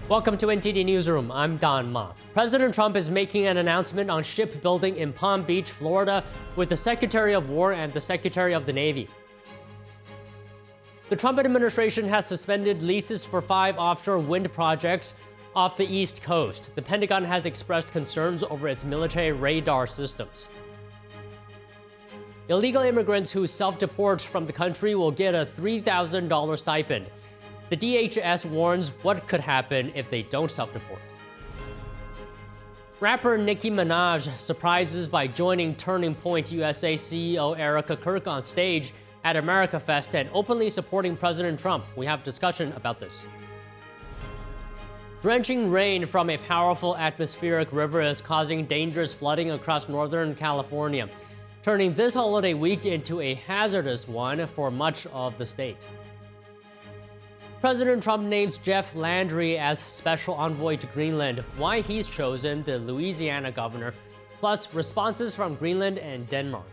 Welcome to NTD Newsroom. I'm Don Ma. President Trump is making an announcement on shipbuilding in Palm Beach, Florida, with the Secretary of War and the Secretary of the Navy. The Trump administration has suspended leases for 5 offshore wind projects off the East Coast. The Pentagon has expressed concerns over its military radar systems. Illegal immigrants who self-deport from the country will get a $3,000 stipend. The DHS warns what could happen if they don't self-deport. Rapper Nicki Minaj surprises by joining Turning Point USA CEO Erica Kirk on stage at Americafest and openly supporting President Trump. We have discussion about this. Drenching rain from a powerful atmospheric river is causing dangerous flooding across Northern California, turning this holiday week into a hazardous one for much of the state. President Trump names Jeff Landry as special envoy to Greenland, why he's chosen the Louisiana governor, plus responses from Greenland and Denmark.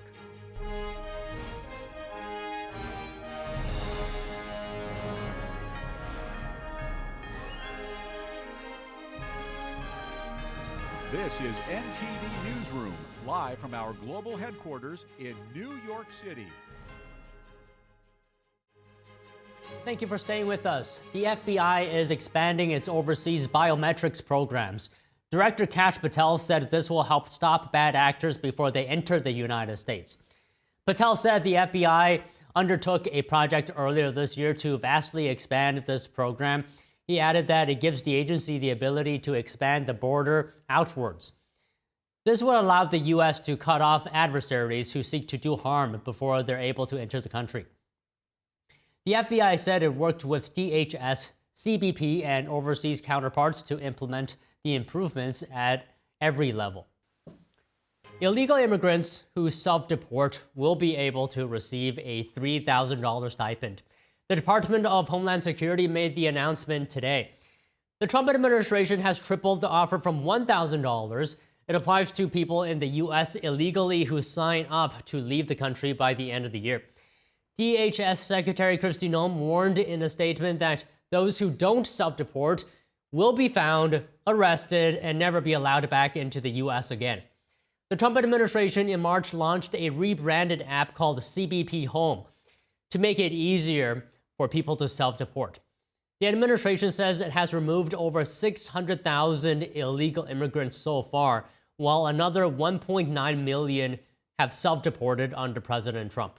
This is NTD Newsroom, live from our global headquarters in New York City. Thank you for staying with us. The FBI is expanding its overseas biometrics programs. Director Kash Patel said this will help stop bad actors before they enter the United States. Patel said the FBI undertook a project earlier this year to vastly expand this program. He added that it gives the agency the ability to expand the border outwards. This would allow the U.S. to cut off adversaries who seek to do harm before they're able to enter the country. The FBI said it worked with DHS, CBP, and overseas counterparts to implement the improvements at every level. Illegal immigrants who self-deport will be able to receive a $3,000 stipend. The Department of Homeland Security made the announcement today. The Trump administration has tripled the offer from $1,000. It applies to people in the U.S. illegally who sign up to leave the country by the end of the year. DHS Secretary Kristi Noem warned in a statement that those who don't self-deport will be found, arrested, and never be allowed back into the U.S. again. The Trump administration in March launched a rebranded app called CBP Home to make it easier for people to self-deport. The administration says it has removed over 600,000 illegal immigrants so far, while another 1.9 million have self-deported under President Trump.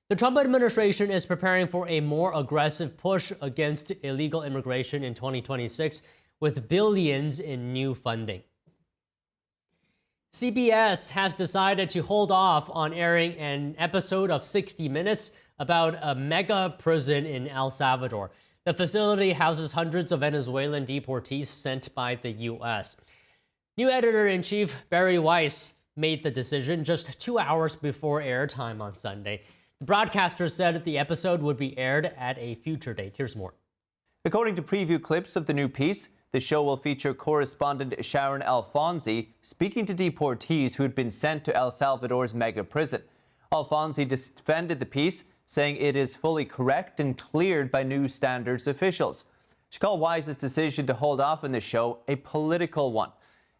The Trump administration is preparing for a more aggressive push against illegal immigration in 2026 with billions in new funding. CBS has decided to hold off on airing an episode of 60 Minutes about a mega prison in El Salvador. The facility houses hundreds of Venezuelan deportees sent by the U.S. New editor-in-chief Barry Weiss made the decision just 2 hours before airtime on Sunday. The broadcaster said the episode would be aired at a future date. Here's more. According to preview clips of the new piece, the show will feature correspondent Sharon Alfonsi speaking to deportees who had been sent to El Salvador's mega prison. Alfonsi defended the piece, saying it is fully correct and cleared by news standards officials. She called Wise's decision to hold off on the show a political one.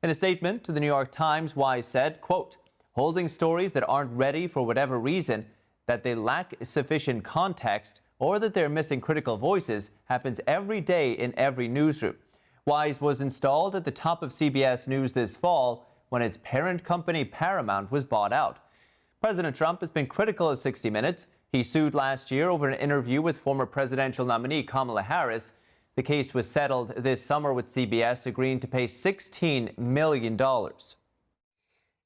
In a statement to the New York Times, Wise said, quote, "Holding stories that aren't ready for whatever reason, that they lack sufficient context, or that they're missing critical voices happens every day in every newsroom." Wise was installed at the top of CBS News this fall when its parent company Paramount was bought out. President Trump has been critical of 60 Minutes. He sued last year over an interview with former presidential nominee Kamala Harris. The case was settled this summer with CBS agreeing to pay $16 million.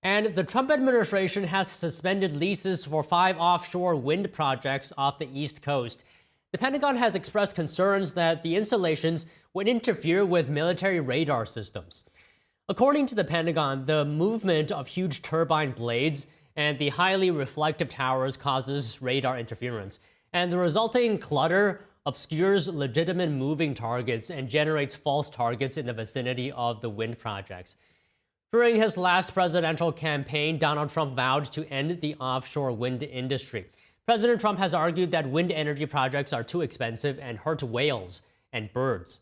And the Trump administration has suspended leases for 5 offshore wind projects off the East Coast. The Pentagon has expressed concerns that the installations would interfere with military radar systems. According to the Pentagon, the movement of huge turbine blades and the highly reflective towers causes radar interference, and the resulting clutter obscures legitimate moving targets and generates false targets in the vicinity of the wind projects. During his last presidential campaign, Donald Trump vowed to end the offshore wind industry. President Trump has argued that wind energy projects are too expensive and hurt whales and birds.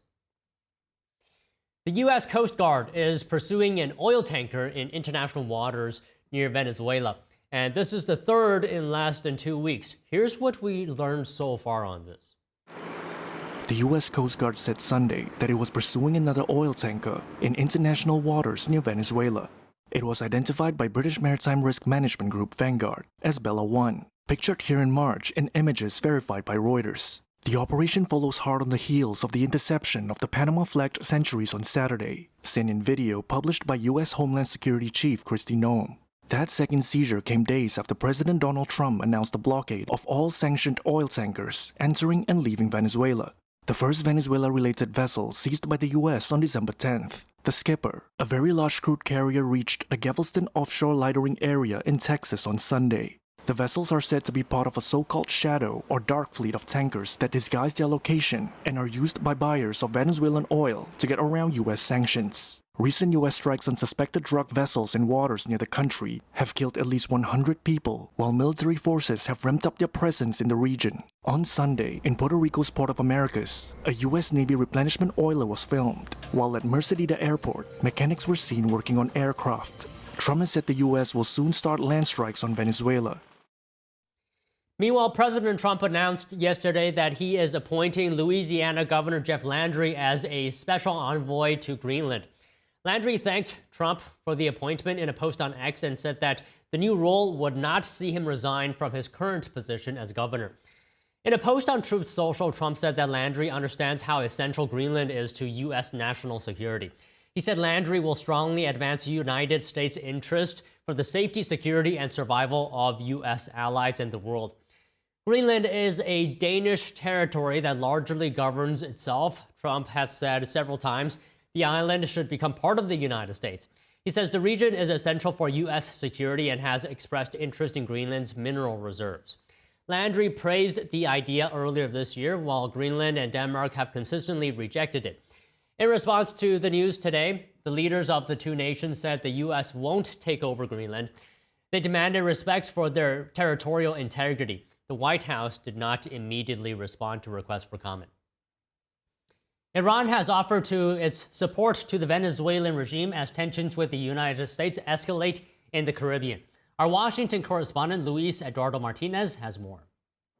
The U.S. Coast Guard is pursuing an oil tanker in international waters near Venezuela. And this is the third in less than 2 weeks. Here's what we learned so far on this. The U.S. Coast Guard said Sunday that it was pursuing another oil tanker in international waters near Venezuela. It was identified by British maritime risk management group Vanguard as Bella 1, pictured here in March in images verified by Reuters. The operation follows hard on the heels of the interception of the Panama-flagged Centuries on Saturday, seen in video published by U.S. Homeland Security Chief Kristi Noem. That second seizure came days after President Donald Trump announced a blockade of all sanctioned oil tankers entering and leaving Venezuela. The first Venezuela-related vessel seized by the U.S. on December 10th. The Skipper, a very large crude carrier, reached the Galveston offshore lightering area in Texas on Sunday. The vessels are said to be part of a so-called shadow or dark fleet of tankers that disguise their location and are used by buyers of Venezuelan oil to get around U.S. sanctions. Recent U.S. strikes on suspected drug vessels in waters near the country have killed at least 100 people, while military forces have ramped up their presence in the region. On Sunday, in Puerto Rico's Port of Americas, a U.S. Navy replenishment oiler was filmed, while at Mercedita Airport, mechanics were seen working on aircraft. Trump has said the U.S. will soon start land strikes on Venezuela. Meanwhile, President Trump announced yesterday that he is appointing Louisiana Governor Jeff Landry as a special envoy to Greenland. Landry thanked Trump for the appointment in a post on X and said that the new role would not see him resign from his current position as governor. In a post on Truth Social, Trump said that Landry understands how essential Greenland is to U.S. national security. He said Landry will strongly advance United States' interest for the safety, security, and survival of U.S. allies in the world. Greenland is a Danish territory that largely governs itself. Trump has said several times the island should become part of the United States. He says the region is essential for U.S. security and has expressed interest in Greenland's mineral reserves. Landry praised the idea earlier this year, while Greenland and Denmark have consistently rejected it. In response to the news today, the leaders of the two nations said the U.S. won't take over Greenland. They demanded respect for their territorial integrity. The White House did not immediately respond to requests for comment. Iran has offered to its support to the Venezuelan regime as tensions with the United States escalate in the Caribbean. Our Washington correspondent Luis Eduardo Martinez has more.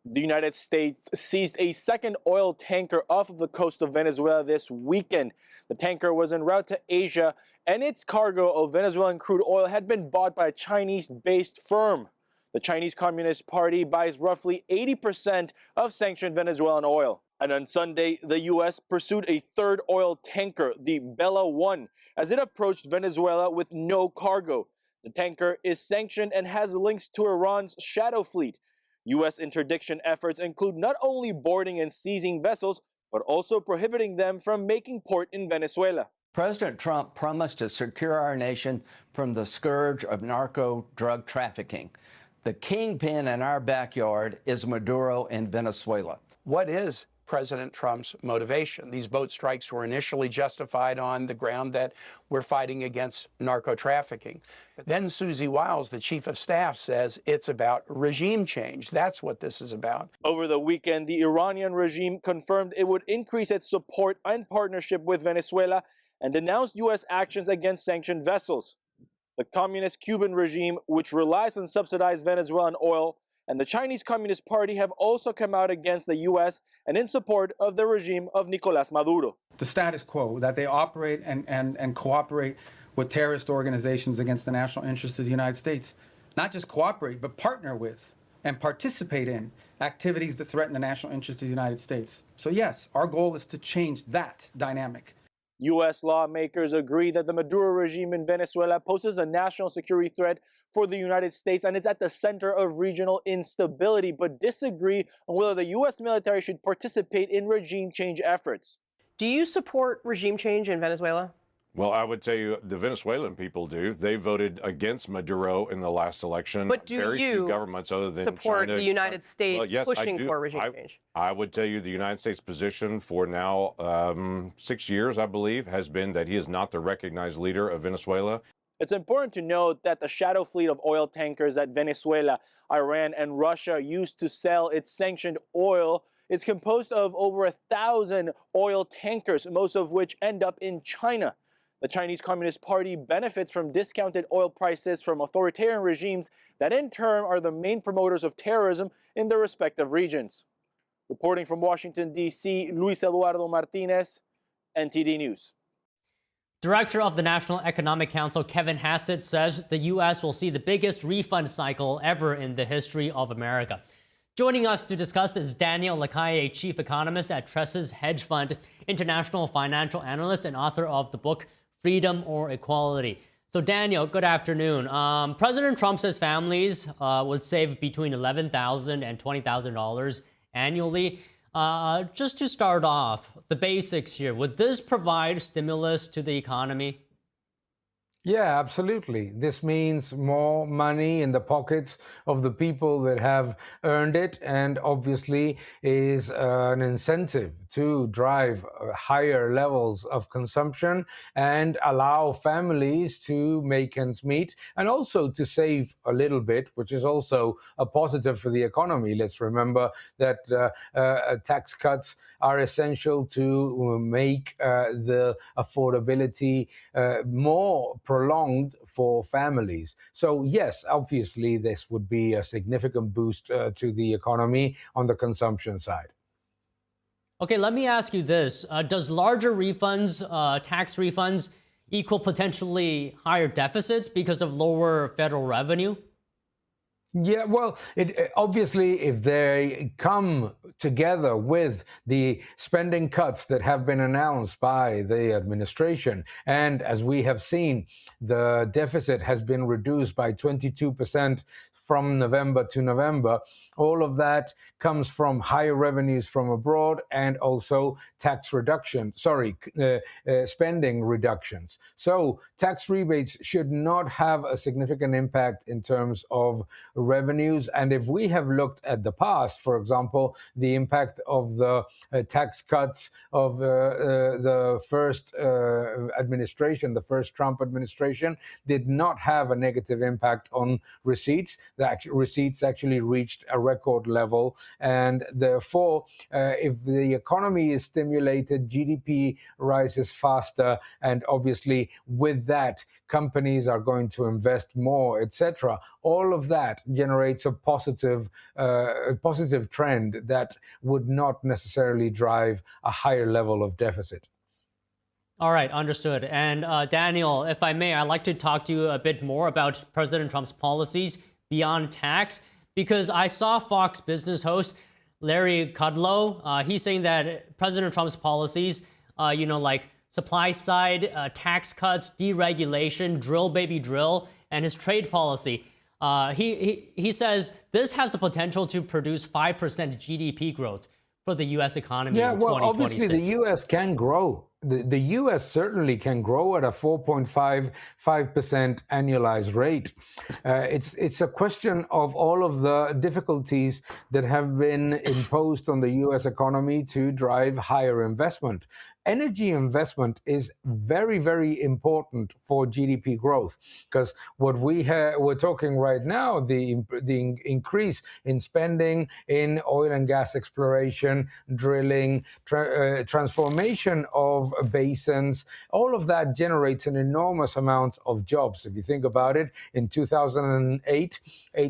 The United States seized a second oil tanker off of the coast of Venezuela this weekend. The tanker was en route to Asia, and its cargo of Venezuelan crude oil had been bought by a Chinese-based firm. The Chinese Communist Party buys roughly 80% of sanctioned Venezuelan oil. And on Sunday, the U.S. pursued a third oil tanker, the Bella 1, as it approached Venezuela with no cargo. The tanker is sanctioned and has links to Iran's shadow fleet. U.S. interdiction efforts include not only boarding and seizing vessels, but also prohibiting them from making port in Venezuela. President Trump promised to secure our nation from the scourge of narco-drug trafficking. The kingpin in our backyard is Maduro in Venezuela. What is President Trump's motivation? These boat strikes were initially justified on the ground that we're fighting against narco-trafficking. Then Susie Wiles, the chief of staff, says it's about regime change. That's what this is about. Over the weekend, the Iranian regime confirmed it would increase its support and partnership with Venezuela and denounced U.S. actions against sanctioned vessels. The communist Cuban regime, which relies on subsidized Venezuelan oil, and the Chinese Communist Party have also come out against the U.S. and in support of the regime of Nicolás Maduro. The status quo, that they operate and cooperate with terrorist organizations against the national interests of the United States. Not just cooperate, but partner with and participate in activities that threaten the national interests of the United States. So yes, our goal is to change that dynamic. U.S. lawmakers agree that the Maduro regime in Venezuela poses a national security threat for the United States and is at the center of regional instability, but disagree on whether the U.S. military should participate in regime change efforts. Do you support regime change in Venezuela? Well, I would tell you the Venezuelan people do. They voted against Maduro in the last election. But do Very you few governments other than support China, the United States yes, pushing for regime change? I would tell you the United States position for now 6 years, I believe, has been that he is not the recognized leader of Venezuela. It's important to note that the shadow fleet of oil tankers that Venezuela, Iran, and Russia used to sell its sanctioned oil is composed of over 1,000 oil tankers, most of which end up in China. The Chinese Communist Party benefits from discounted oil prices from authoritarian regimes that in turn are the main promoters of terrorism in their respective regions. Reporting from Washington, D.C., Luis Eduardo Martinez, NTD News. Director of the National Economic Council, Kevin Hassett, says the U.S. will see the biggest refund cycle ever in the history of America. Joining us to discuss is Daniel Lacalle, chief economist at Tresses Hedge Fund, international financial analyst, and author of the book Freedom or Equality. So Daniel, good afternoon. President Trump says families would save between $11,000 and $20,000 annually. Just to start off, the basics here. Would this provide stimulus to the economy? Yeah, absolutely. This means more money in the pockets of the people that have earned it, and obviously is an incentive to drive higher levels of consumption and allow families to make ends meet and also to save a little bit, which is also a positive for the economy. Let's remember that tax cuts are essential to make the affordability more prolonged for families. So yes, obviously this would be a significant boost to the economy on the consumption side. Okay, let me ask you this. Does larger refunds, tax refunds, equal potentially higher deficits because of lower federal revenue? Yeah, well, obviously, if they come together with the spending cuts that have been announced by the administration, and as we have seen, the deficit has been reduced by 22% from November to November, all of that comes from higher revenues from abroad and also spending reductions. So tax rebates should not have a significant impact in terms of revenues. And if we have looked at the past, for example, the impact of the tax cuts of the first administration, the first Trump administration, did not have a negative impact on receipts. The receipts actually reached a record level, and therefore, if the economy is stimulated, GDP rises faster, and obviously with that, companies are going to invest more, etc. All of that generates a positive trend that would not necessarily drive a higher level of deficit. All right, understood. And Daniel, if I may, I'd like to talk to you a bit more about President Trump's policies beyond tax, because I saw Fox Business host Larry Kudlow. He's saying that President Trump's policies, like supply side tax cuts, deregulation, drill baby drill, and his trade policy, he says this has the potential to produce 5% GDP growth for the U.S. economy in 2026. Yeah, well, obviously the U.S. can grow. The U.S. certainly can grow at a 4.5% annualized rate. It's a question of all of the difficulties that have been imposed on the U.S. economy to drive higher investment. Energy investment is very, very important for GDP growth, because what we're talking right now, the increase in spending in oil and gas exploration, drilling, transformation of basins, all of that generates an enormous amount of jobs. If you think about it, in 2008,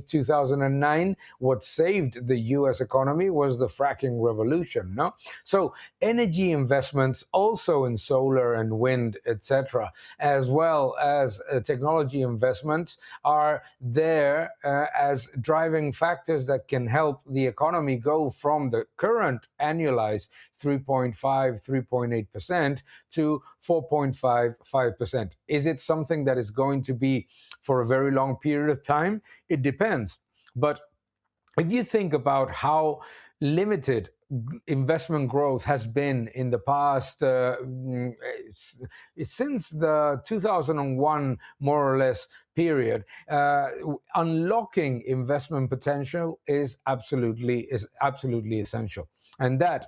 2009, what saved the U.S. economy was the fracking revolution, no? So energy investments also in solar and wind, etc., as well as technology investments are there as driving factors that can help the economy go from the current annualized 3.8% to 4.5%. Is it something that is going to be for a very long period of time? It depends. But if you think about how limited investment growth has been in the past, since the 2001 more or less period, unlocking investment potential is absolutely essential, and that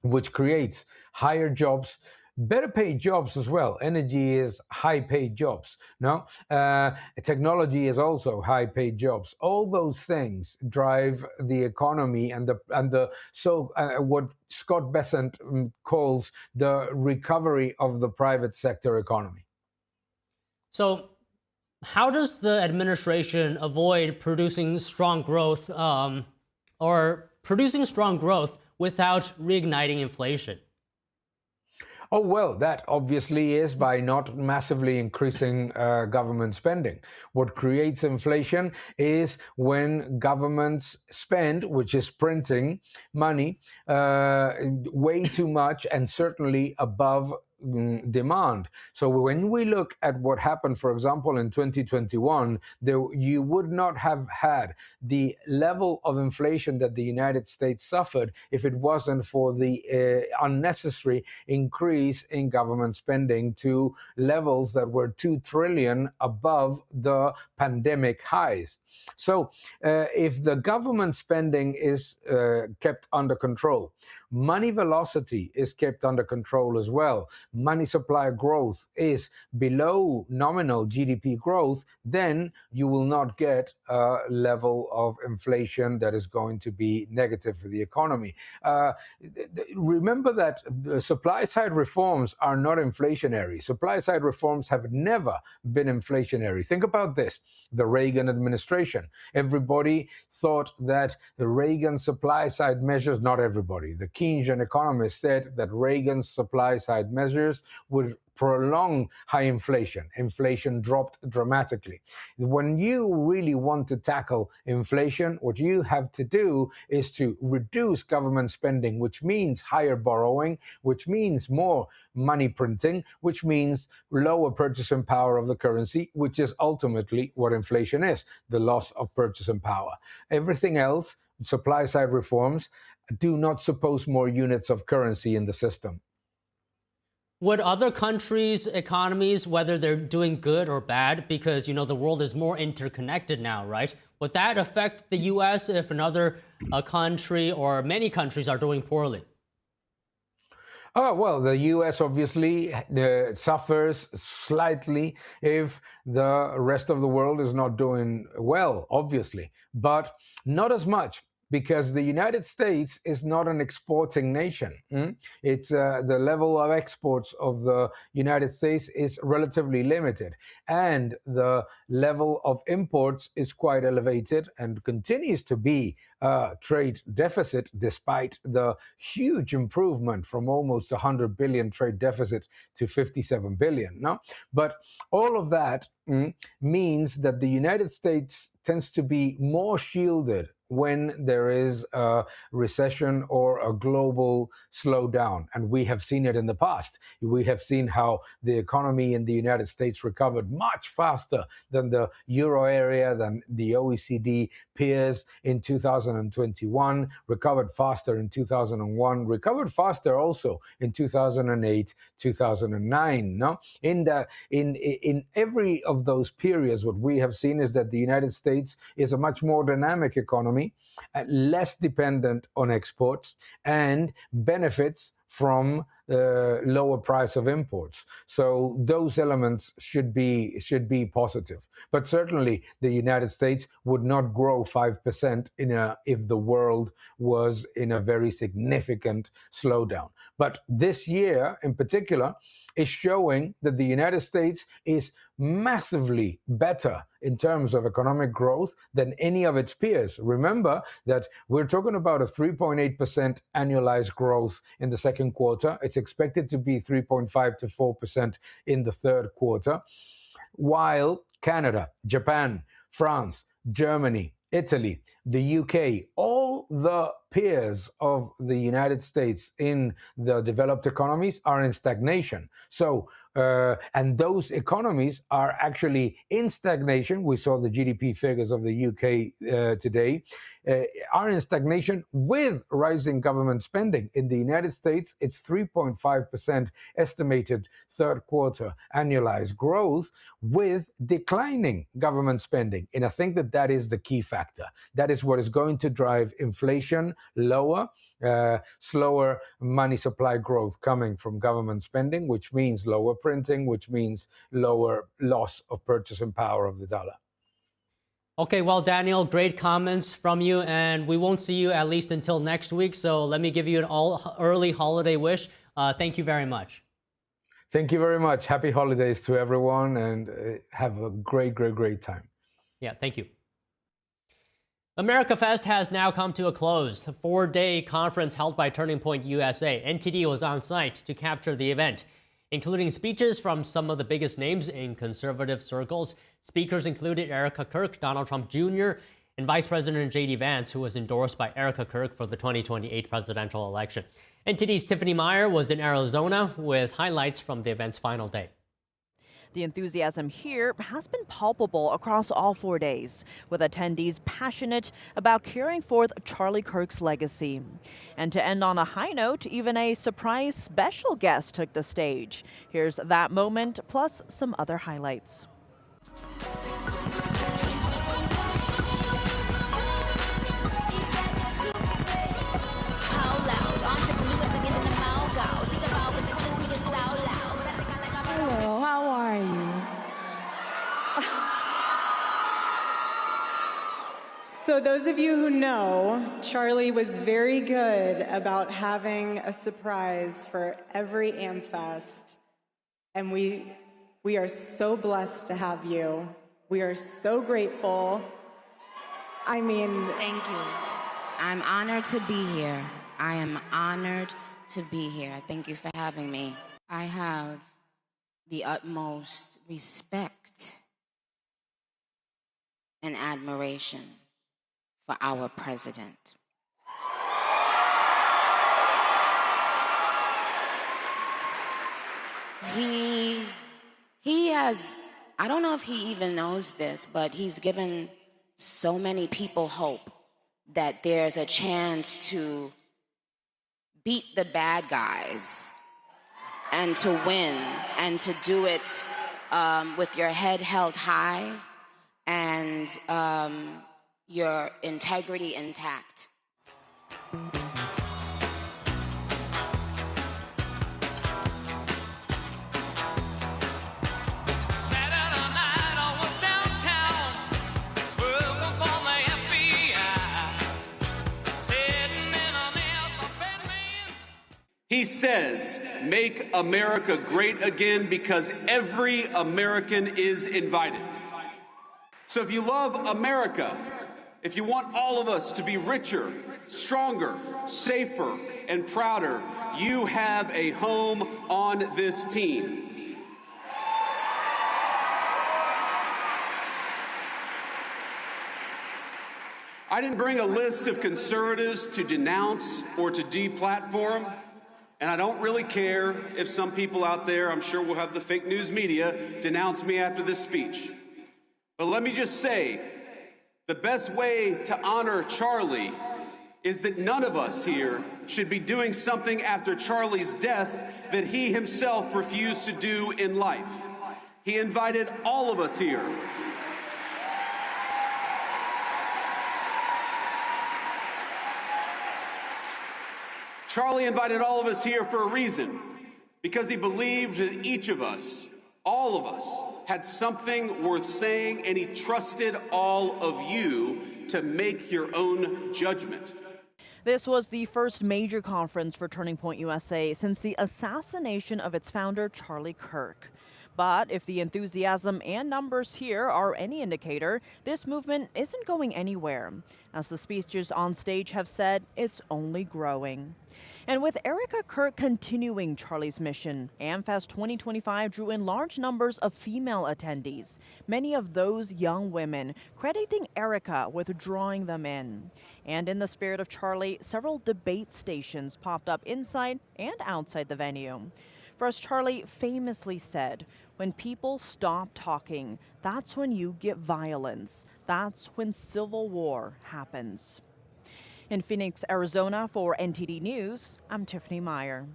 which creates higher jobs, better paid jobs as well. Energy is high paid jobs. No, technology is also high paid jobs. All those things drive the economy and the what Scott Bessent calls the recovery of the private sector economy. So, how does the administration avoid producing strong growth or producing strong growth without reigniting inflation? Oh, well, that obviously is by not massively increasing government spending. What creates inflation is when governments spend, which is printing money, way too much and certainly above demand. So when we look at what happened, for example, in 2021, you would not have had the level of inflation that the United States suffered if it wasn't for the unnecessary increase in government spending to levels that were 2 trillion above the pandemic highs. So if the government spending is kept under control, money velocity is kept under control as well, money supply growth is below nominal GDP growth, then you will not get a level of inflation that is going to be negative for the economy. Remember that supply side reforms are not inflationary. Supply side reforms have never been inflationary. Think about this. The Reagan administration. Everybody thought that the Reagan supply side measures, not everybody, the Keynesian economists said that Reagan's supply side measures would prolong high inflation. Inflation dropped dramatically. When you really want to tackle inflation, what you have to do is to reduce government spending, which means higher borrowing, which means more money printing, which means lower purchasing power of the currency, which is ultimately what inflation is, the loss of purchasing power. Everything else, supply side reforms, do not suppose more units of currency in the system. Would other countries' economies, whether they're doing good or bad, because the world is more interconnected now, right? Would that affect the U.S. if another country or many countries are doing poorly? Oh, well, the U.S. obviously suffers slightly if the rest of the world is not doing well, obviously, but not as much, because the United States is not an exporting nation. It's the level of exports of the United States is relatively limited, and the level of imports is quite elevated and continues to be a trade deficit despite the huge improvement from almost 100 billion trade deficit to 57 billion. No? But all of that means that the United States tends to be more shielded when there is a recession or a global slowdown. And we have seen it in the past. We have seen how the economy in the United States recovered much faster than the euro area, than the OECD peers in 2021, recovered faster in 2001, recovered faster also in 2008, 2009. No? In every of those periods, what we have seen is that the United States is a much more dynamic economy, less dependent on exports, and benefits from lower price of imports. So those elements should be positive. But certainly the United States would not grow 5% if the world was in a very significant slowdown. But this year in particular is showing that the United States is massively better in terms of economic growth than any of its peers. Remember that we're talking about a 3.8% annualized growth in the second quarter. It's expected to be 3.5 to 4% in the third quarter, while Canada, Japan, France, Germany, Italy, the UK, all the peers of the United States in the developed economies are in stagnation. So, and those economies are actually in stagnation. We saw the GDP figures of the UK today, are in stagnation with rising government spending. In the United States, it's 3.5% estimated third quarter annualized growth with declining government spending. And I think that is the key factor. That is what is going to drive inflation lower, slower money supply growth coming from government spending, which means lower printing, which means lower loss of purchasing power of the dollar. Okay, well, Daniel, great comments from you, and we won't see you at least until next week. So let me give you an early holiday wish. Thank you very much. Thank you very much. Happy holidays to everyone, and have a great, great, great time. Yeah, thank you. Americafest has now come to a close. A 4-day conference held by Turning Point USA. NTD was on site to capture the event, including speeches from some of the biggest names in conservative circles. Speakers included Erica Kirk, Donald Trump Jr., and Vice President J.D. Vance, who was endorsed by Erica Kirk for the 2028 presidential election. NTD's Tiffany Meyer was in Arizona with highlights from the event's final day. The enthusiasm here has been palpable across all 4 days, with attendees passionate about carrying forth Charlie Kirk's legacy. And to end on a high note, even a surprise special guest took the stage. Here's that moment, plus some other highlights. Hello, how are you? So those of you who know, Charlie was very good about having a surprise for every AmFest. And we are so blessed to have you. We are so grateful. I mean... Thank you. I'm honored to be here. I am honored to be here. Thank you for having me. I have the utmost respect and admiration for our president. He has, I don't know if he even knows this, but he's given so many people hope that there's a chance to beat the bad guys and to win, and to do it with your head held high and your integrity intact. He says, "Make America great again," because every American is invited. So if you love America, if you want all of us to be richer, stronger, safer, and prouder, you have a home on this team. I didn't bring a list of conservatives to denounce or to deplatform. And I don't really care if some people out there, I'm sure we'll have the fake news media, denounce me after this speech. But let me just say, the best way to honor Charlie is that none of us here should be doing something after Charlie's death that he himself refused to do in life. He invited all of us here. Charlie invited all of us here for a reason, because he believed that each of us, all of us, had something worth saying, and he trusted all of you to make your own judgment. This was the first major conference for Turning Point USA since the assassination of its founder, Charlie Kirk. But if the enthusiasm and numbers here are any indicator, this movement isn't going anywhere. As the speeches on stage have said, it's only growing. And with Erica Kirk continuing Charlie's mission, AmFest 2025 drew in large numbers of female attendees, many of those young women, crediting Erica with drawing them in. And in the spirit of Charlie, several debate stations popped up inside and outside the venue. For as Charlie famously said, when people stop talking, that's when you get violence. That's when civil war happens. In Phoenix, Arizona, for NTD News, I'm Tiffany Meyer.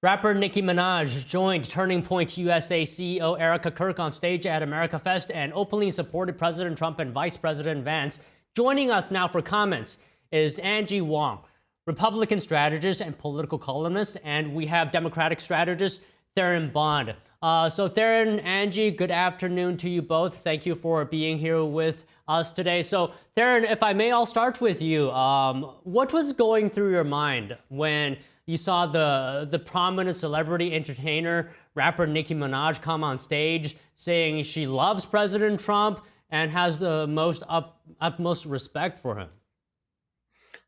Rapper Nicki Minaj joined Turning Point USA CEO Erica Kirk on stage at Americafest and openly supported President Trump and Vice President Vance. Joining us now for comments is Angie Wong, Republican strategist and political columnist, and we have Democratic strategist Theron Bond. So Theron, Angie, good afternoon to you both. Thank you for being here with us today. So Theron, if I may, I'll start with you. What was going through your mind when you saw the prominent celebrity entertainer, rapper Nicki Minaj come on stage saying she loves President Trump and has the utmost respect for him?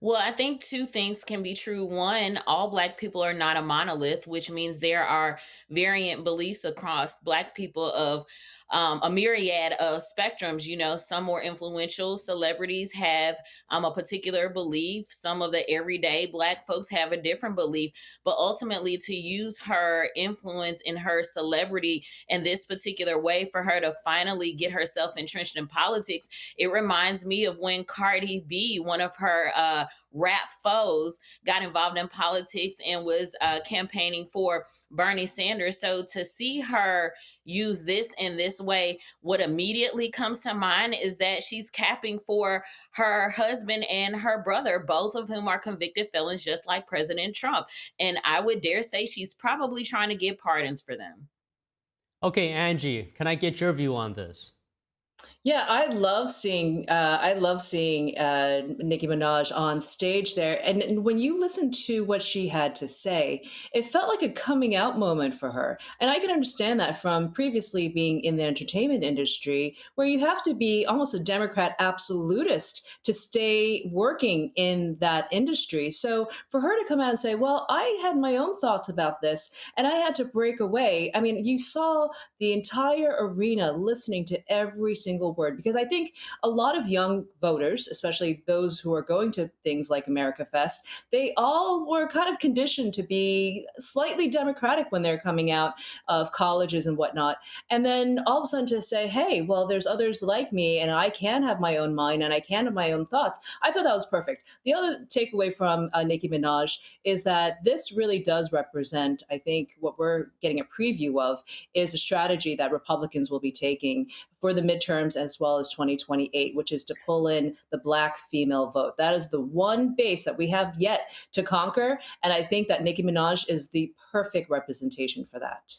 Well, I think two things can be true. One, all Black people are not a monolith, which means there are variant beliefs across Black people of a myriad of spectrums. You know, some more influential celebrities have a particular belief. Some of the everyday Black folks have a different belief. But ultimately, to use her influence in her celebrity in this particular way for her to finally get herself entrenched in politics, it reminds me of when Cardi B, one of her rap foes, got involved in politics and was campaigning for Bernie Sanders. So to see her use this in this way, what immediately comes to mind is that she's capping for her husband and her brother, both of whom are convicted felons, just like President Trump. And I would dare say she's probably trying to get pardons for them. Okay, Angie, can I get your view on this? Yeah, I love seeing Nicki Minaj on stage there, and when you listen to what she had to say, it felt like a coming out moment for her. And I can understand that from previously being in the entertainment industry, where you have to be almost a Democrat absolutist to stay working in that industry. So for her to come out and say, "Well, I had my own thoughts about this, and I had to break away." I mean, you saw the entire arena listening to every single word, because I think a lot of young voters, especially those who are going to things like Americafest, they all were kind of conditioned to be slightly Democratic when they're coming out of colleges and whatnot. And then all of a sudden to say, hey, well, there's others like me and I can have my own mind and I can have my own thoughts. I thought that was perfect. The other takeaway from Nicki Minaj is that this really does represent, I think, what we're getting a preview of is a strategy that Republicans will be taking for the midterms as well as 2028, which is to pull in the Black female vote. That is the one base that we have yet to conquer. And I think that Nicki Minaj is the perfect representation for that.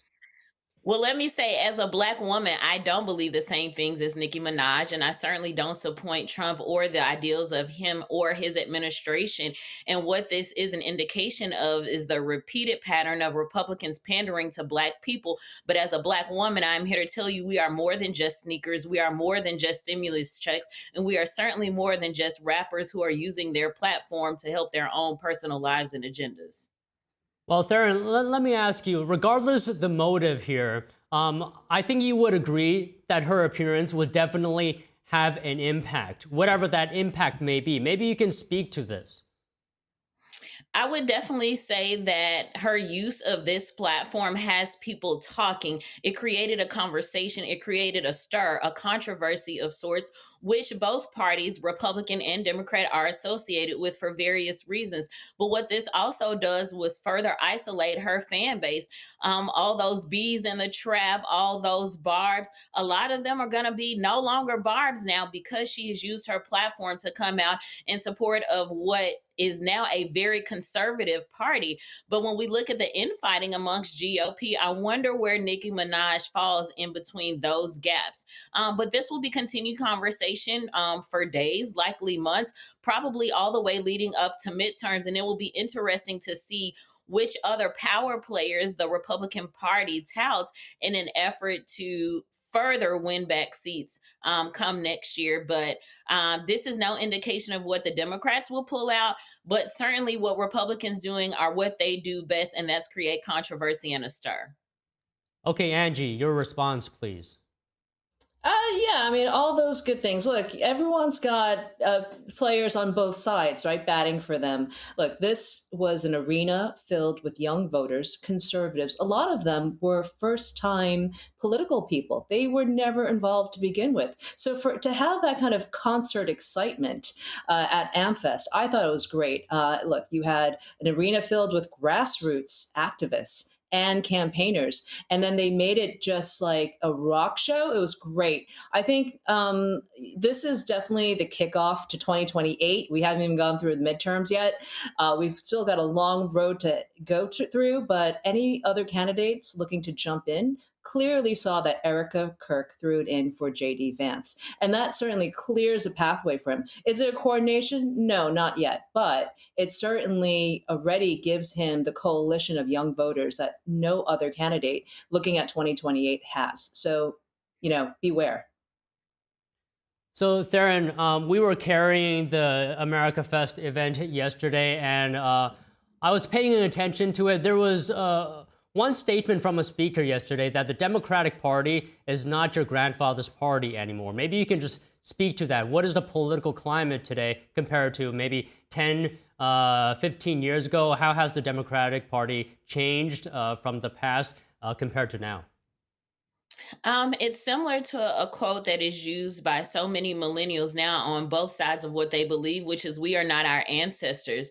Well, let me say, as a Black woman, I don't believe the same things as Nicki Minaj, and I certainly don't support Trump or the ideals of him or his administration. And what this is an indication of is the repeated pattern of Republicans pandering to Black people. But as a Black woman, I'm here to tell you we are more than just sneakers. We are more than just stimulus checks. And we are certainly more than just rappers who are using their platform to help their own personal lives and agendas. Well, Theron, let me ask you, regardless of the motive here, I think you would agree that her appearance would definitely have an impact, whatever that impact may be. Maybe you can speak to this. I would definitely say that her use of this platform has people talking. It created a conversation. It created a stir, a controversy of sorts, which both parties, Republican and Democrat, are associated with for various reasons. But what this also does was further isolate her fan base. All those bees in the trap, all those barbs, a lot of them are going to be no longer barbs now because she has used her platform to come out in support of what is now a very conservative party. But when we look at the infighting amongst GOP, I wonder where Nicki Minaj falls in between those gaps. But this will be continued conversation for days, likely months, probably all the way leading up to midterms. And it will be interesting to see which other power players the Republican Party touts in an effort to further win back seats come next year. But this is no indication of what the Democrats will pull out, but certainly what Republicans doing are what they do best, and that's create controversy and a stir. Okay, Angie, your response, please. Yeah, I mean, all those good things. Look, everyone's got players on both sides, right, batting for them. Look, this was an arena filled with young voters, conservatives. A lot of them were first-time political people. They were never involved to begin with. So to have that kind of concert excitement at AmFest, I thought it was great. Look, you had an arena filled with grassroots activists and campaigners. And then they made it just like a rock show. It was great. I think this is definitely the kickoff to 2028. We haven't even gone through the midterms yet. We've still got a long road to go through, but any other candidates looking to jump in clearly saw that Erica Kirk threw it in for JD Vance. And that certainly clears a pathway for him. Is it a coordination? No, not yet. But it certainly already gives him the coalition of young voters that no other candidate looking at 2028 has. So, beware. So, Theron, we were carrying the Americafest event yesterday, and I was paying attention to it. There was one statement from a speaker yesterday that the Democratic Party is not your grandfather's party anymore. Maybe you can just speak to that. What is the political climate today compared to maybe 10, 15 years ago? How has the Democratic Party changed from the past compared to now? It's similar to a quote that is used by so many millennials now on both sides of what they believe, which is we are not our ancestors,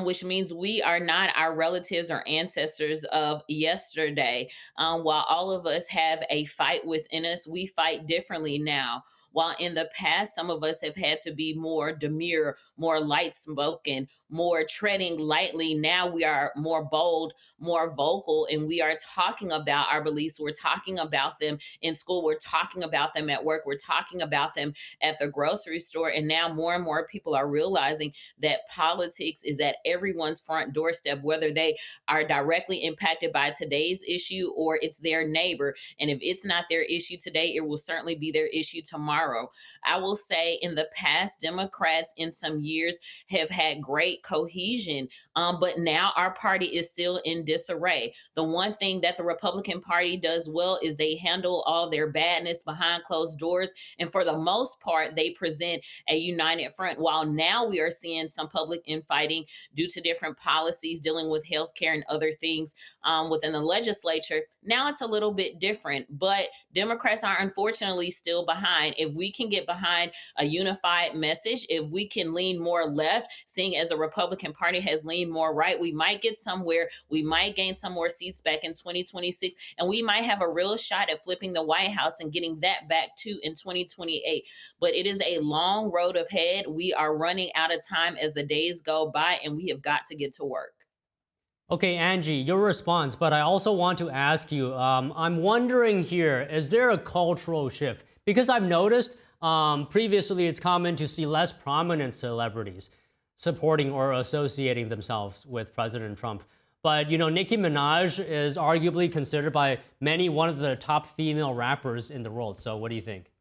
which means we are not our relatives or ancestors of yesterday. While all of us have a fight within us, we fight differently now. While in the past, some of us have had to be more demure, more light spoken, more treading lightly. Now we are more bold, more vocal, and we are talking about our beliefs. We're talking about them in school. We're talking about them at work. We're talking about them at the grocery store. And now more and more people are realizing that politics is at everyone's front doorstep, whether they are directly impacted by today's issue or it's their neighbor. And if it's not their issue today, it will certainly be their issue tomorrow. I will say in the past, Democrats in some years have had great cohesion, but now our party is still in disarray. The one thing that the Republican Party does well is they handle all their badness behind closed doors. And for the most part, they present a united front. While now we are seeing some public infighting due to different policies dealing with healthcare and other things within the legislature, now it's a little bit different. But Democrats are unfortunately still behind. If we can get behind a unified message, if we can lean more left, seeing as the Republican Party has leaned more right, we might get somewhere. We might gain some more seats back in 2026, and we might have a real shot at flipping the White House and getting that back too in 2028. But it is a long road ahead. We are running out of time as the days go by, and we have got to get to work. Okay, Angie, your response, but I also want to ask you, I'm wondering here, is there a cultural shift? Because I've noticed previously it's common to see less prominent celebrities supporting or associating themselves with President Trump. But, Nicki Minaj is arguably considered by many one of the top female rappers in the world. So what do you think?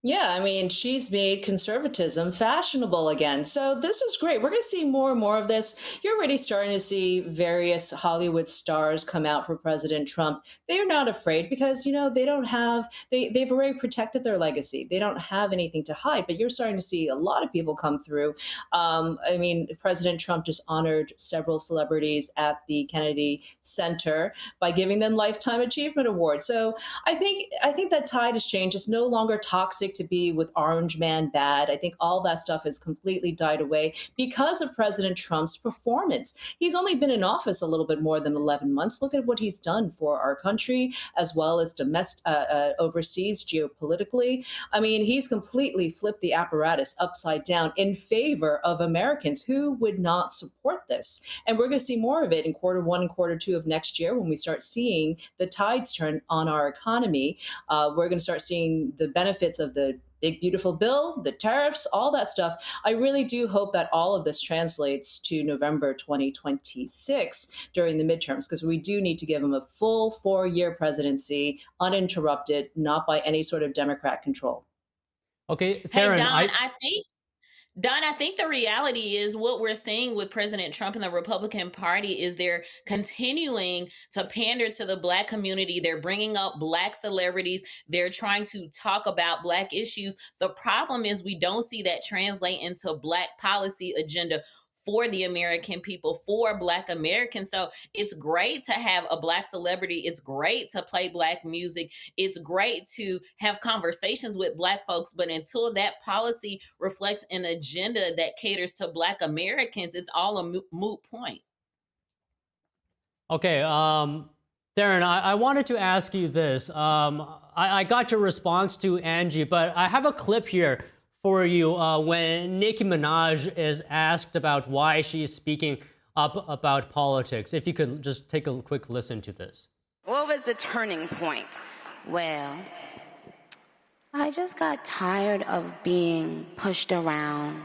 Yeah, I mean, she's made conservatism fashionable again. So this is great. We're going to see more and more of this. You're already starting to see various Hollywood stars come out for President Trump. They're not afraid because, they don't have, they've already protected their legacy. They don't have anything to hide, but you're starting to see a lot of people come through. I mean, President Trump just honored several celebrities at the Kennedy Center by giving them Lifetime Achievement Awards. So I think that tide has changed. It's no longer toxic to be with Orange Man bad. I think all that stuff has completely died away because of President Trump's performance. He's only been in office a little bit more than 11 months. Look at what he's done for our country as well as overseas geopolitically. I mean, he's completely flipped the apparatus upside down in favor of Americans who would not support this. And we're going to see more of it in Q1 and Q2 of next year when we start seeing the tides turn on our economy. We're going to start seeing the benefits of the big, beautiful bill, the tariffs, all that stuff. I really do hope that all of this translates to November 2026 during the midterms, because we do need to give him a full 4-year presidency, uninterrupted, not by any sort of Democrat control. Okay, Theron, Theron, Don, I think the reality is what we're seeing with President Trump and the Republican Party is they're continuing to pander to the Black community. They're bringing up Black celebrities. They're trying to talk about Black issues. The problem is we don't see that translate into Black policy agenda for the American people, for Black Americans. So it's great to have a Black celebrity. It's great to play Black music. It's great to have conversations with Black folks. But until that policy reflects an agenda that caters to Black Americans, it's all a moot point. Okay, Darren, I wanted to ask you this. I got your response to Angie, but I have a clip here for you when Nicki Minaj is asked about why she's speaking up about politics. If you could just take a quick listen to this. What was the turning point? Well, I just got tired of being pushed around.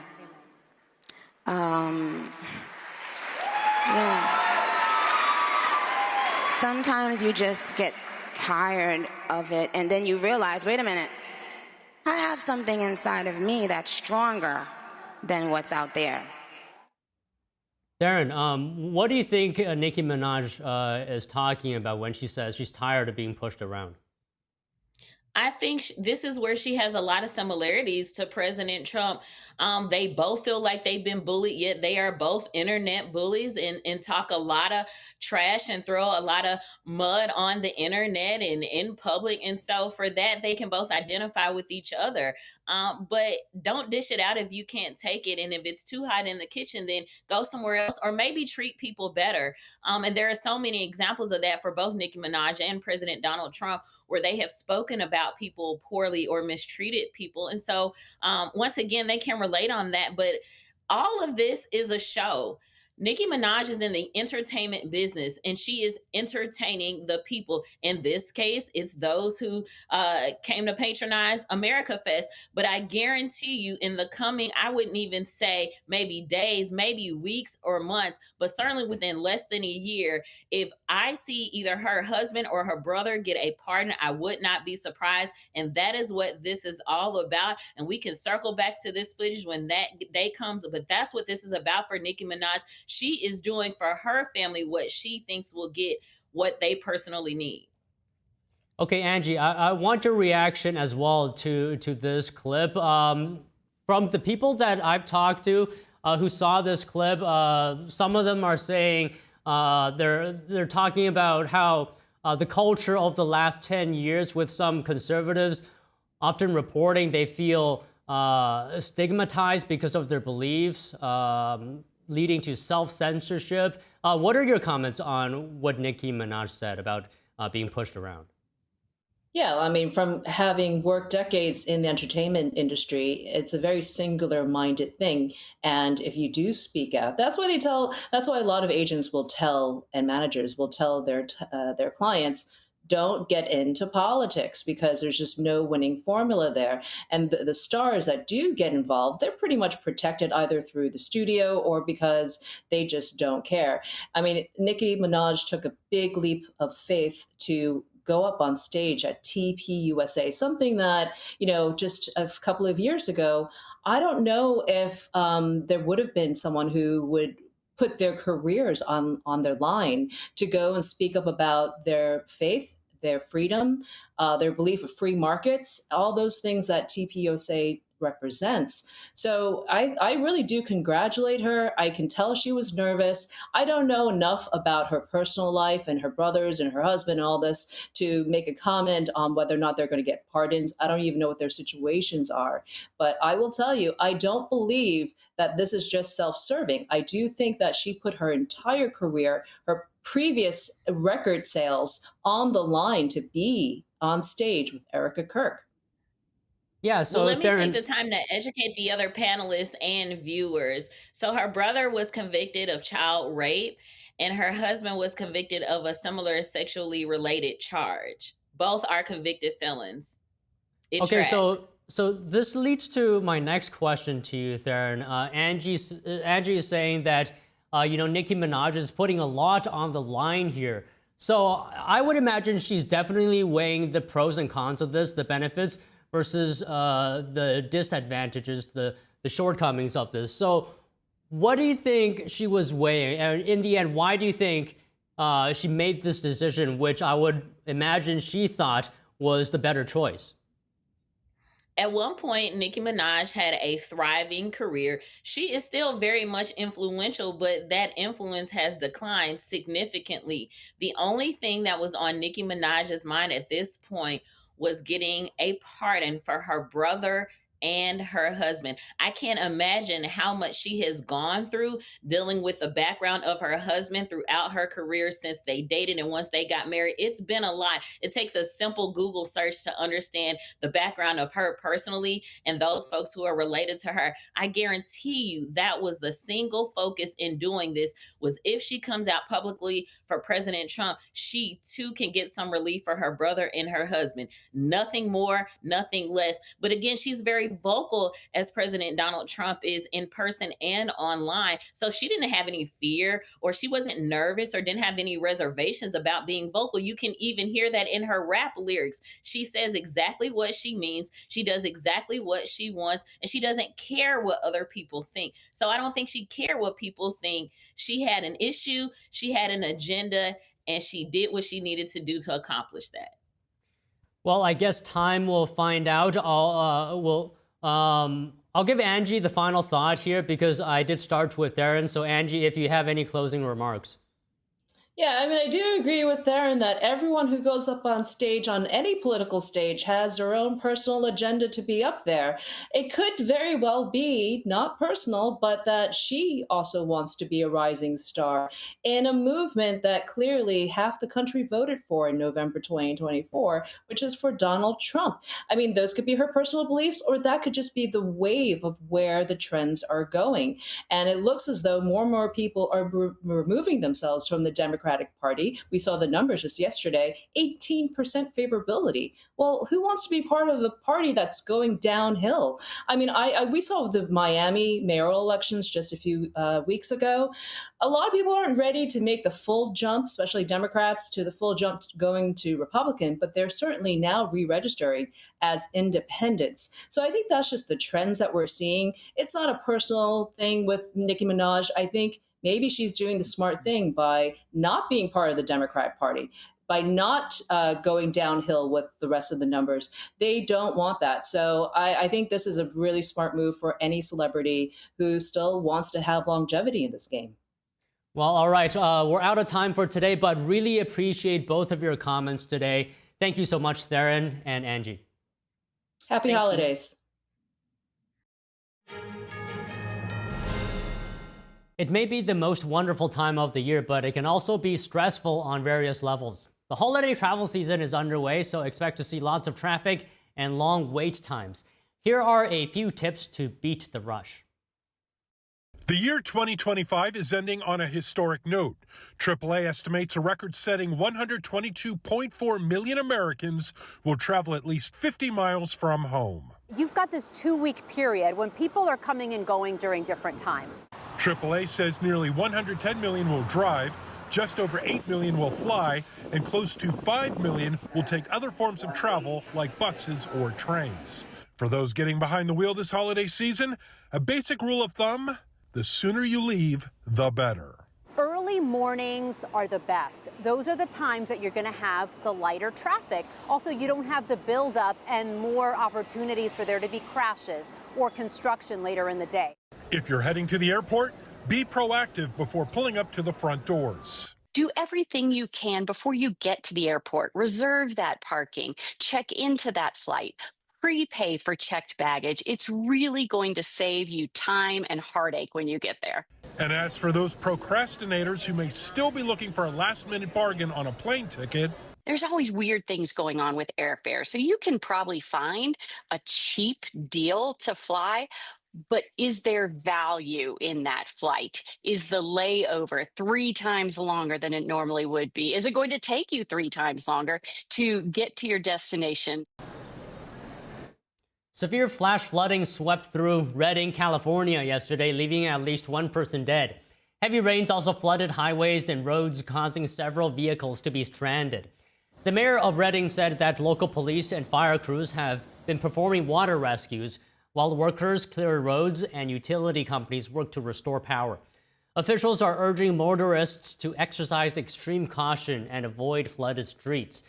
Yeah. Sometimes you just get tired of it, and then you realize, wait a minute, I have something inside of me that's stronger than what's out there. Darren, what do you think Nicki Minaj is talking about when she says she's tired of being pushed around? I think this is where she has a lot of similarities to President Trump. They both feel like they've been bullied, yet they are both internet bullies and talk a lot of trash and throw a lot of mud on the internet and in public. And so for that, they can both identify with each other. But don't dish it out if you can't take it. And if it's too hot in the kitchen, then go somewhere else or maybe treat people better. And there are so many examples of that for both Nicki Minaj and President Donald Trump, where they have spoken about people poorly or mistreated people. And so once again, they can relate on that. But all of this is a show. Nicki Minaj is in the entertainment business and she is entertaining the people. In this case, it's those who came to patronize Americafest. But I guarantee you in the coming, I wouldn't even say maybe days, maybe weeks or months, but certainly within less than a year, if I see either her husband or her brother get a pardon, I would not be surprised. And that is what this is all about. And we can circle back to this footage when that day comes. But that's what this is about for Nicki Minaj. She is doing for her family what she thinks will get what they personally need. Okay, Angie, I want your reaction as well to this clip. From the people that I've talked to who saw this clip, some of them are saying they're talking about how the culture of the last 10 years with some conservatives often reporting they feel stigmatized because of their beliefs, leading to self-censorship. What are your comments on what Nicki Minaj said about being pushed around? Yeah, I mean, from having worked decades in the entertainment industry, it's a very singular-minded thing. And if you do speak out, that's why a lot of agents will tell, and managers will tell their clients, don't get into politics because there's just no winning formula there. And the stars that do get involved, they're pretty much protected either through the studio or because they just don't care. I mean, Nicki Minaj took a big leap of faith to go up on stage at TPUSA, something that, just a couple of years ago, I don't know if there would have been someone who would put their careers on their line to go and speak up about their faith, their freedom, their belief of free markets, all those things that TPUSA represents. So I really do congratulate her. I can tell she was nervous. I don't know enough about her personal life and her brothers and her husband and all this to make a comment on whether or not they're going to get pardons. I don't even know what their situations are. But I will tell you, I don't believe that this is just self-serving. I do think that she put her entire career, her previous record sales on the line to be on stage with Erica Kirk. Yeah, so well, let me take the time to educate the other panelists and viewers. So her brother was convicted of child rape and her husband was convicted of a similar sexually related charge. Both are convicted felons. Okay, so this leads to my next question to you, Theron. Angie is saying that Nicki Minaj is putting a lot on the line here. So I would imagine she's definitely weighing the pros and cons of this, the benefits versus the disadvantages, the shortcomings of this. So what do you think she was weighing? And in the end, why do you think she made this decision, which I would imagine she thought was the better choice? At one point, Nicki Minaj had a thriving career. She is still very much influential, but that influence has declined significantly. The only thing that was on Nicki Minaj's mind at this point was getting a pardon for her brother and her husband. I can't imagine how much she has gone through dealing with the background of her husband throughout her career since they dated and once they got married. It's been a lot. It takes a simple Google search to understand the background of her personally and those folks who are related to her. I guarantee you that was the single focus in doing this, was if she comes out publicly for President Trump, she too can get some relief for her brother and her husband. Nothing more, nothing less. But again, she's very vocal, as President Donald Trump is, in person and online. So she didn't have any fear, or she wasn't nervous, or didn't have any reservations about being vocal. You can even hear that in her rap lyrics. She says exactly what she means. She does exactly what she wants, and she doesn't care what other people think. So I don't think she cared what people think. She had an issue, she had an agenda, and she did what she needed to do to accomplish that. Well, I guess time will find out. I'll give Angie the final thought here because I did start with Darren. So Angie, if you have any closing remarks. Yeah, I mean, I do agree with Theron that everyone who goes up on stage, on any political stage, has their own personal agenda to be up there. It could very well be not personal, but that she also wants to be a rising star in a movement that clearly half the country voted for in November 2024, which is for Donald Trump. I mean, those could be her personal beliefs, or that could just be the wave of where the trends are going. And it looks as though more and more people are removing themselves from the Democratic Party. We saw the numbers just yesterday, 18% favorability. Well, who wants to be part of a party that's going downhill? I mean, we saw the Miami mayoral elections just a few weeks ago. A lot of people aren't ready to make the full jump, especially Democrats, to the full jump going to Republican, but they're certainly now re-registering as independents. So I think that's just the trends that we're seeing. It's not a personal thing with Nicki Minaj. I think maybe she's doing the smart thing by not being part of the Democrat Party, by not going downhill with the rest of the numbers. They don't want that. So I think this is a really smart move for any celebrity who still wants to have longevity in this game. Well, all right. We're out of time for today, but really appreciate both of your comments today. Thank you so much, Theron and Angie. Happy holidays. It may be the most wonderful time of the year, but it can also be stressful on various levels. The holiday travel season is underway, so expect to see lots of traffic and long wait times. Here are a few tips to beat the rush. The year 2025 is ending on a historic note. AAA estimates a record-setting 122.4 million Americans will travel at least 50 miles from home. You've got this 2-week period when people are coming and going during different times. AAA says nearly 110 million will drive, just over 8 million will fly, and close to 5 million will take other forms of travel like buses or trains. For those getting behind the wheel this holiday season, a basic rule of thumb: the sooner you leave, the better. Early mornings are the best. Those are the times that you're going to have the lighter traffic. Also, you don't have the buildup and more opportunities for there to be crashes or construction later in the day. If you're heading to the airport, be proactive before pulling up to the front doors. Do everything you can before you get to the airport. Reserve that parking. Check into that flight. Prepay for checked baggage. It's really going to save you time and heartache when you get there. And as for those procrastinators who may still be looking for a last-minute bargain on a plane ticket, there's always weird things going on with airfare, so you can probably find a cheap deal to fly. But is there value in that flight? Is the layover 3 times longer than it normally would be? Is it going to take you 3 times longer to get to your destination? Severe flash flooding swept through Redding, California yesterday, leaving at least 1 person dead. Heavy rains also flooded highways and roads, causing several vehicles to be stranded. The mayor of Redding said that local police and fire crews have been performing water rescues while workers clear roads and utility companies work to restore power. Officials are urging motorists to exercise extreme caution and avoid flooded streets.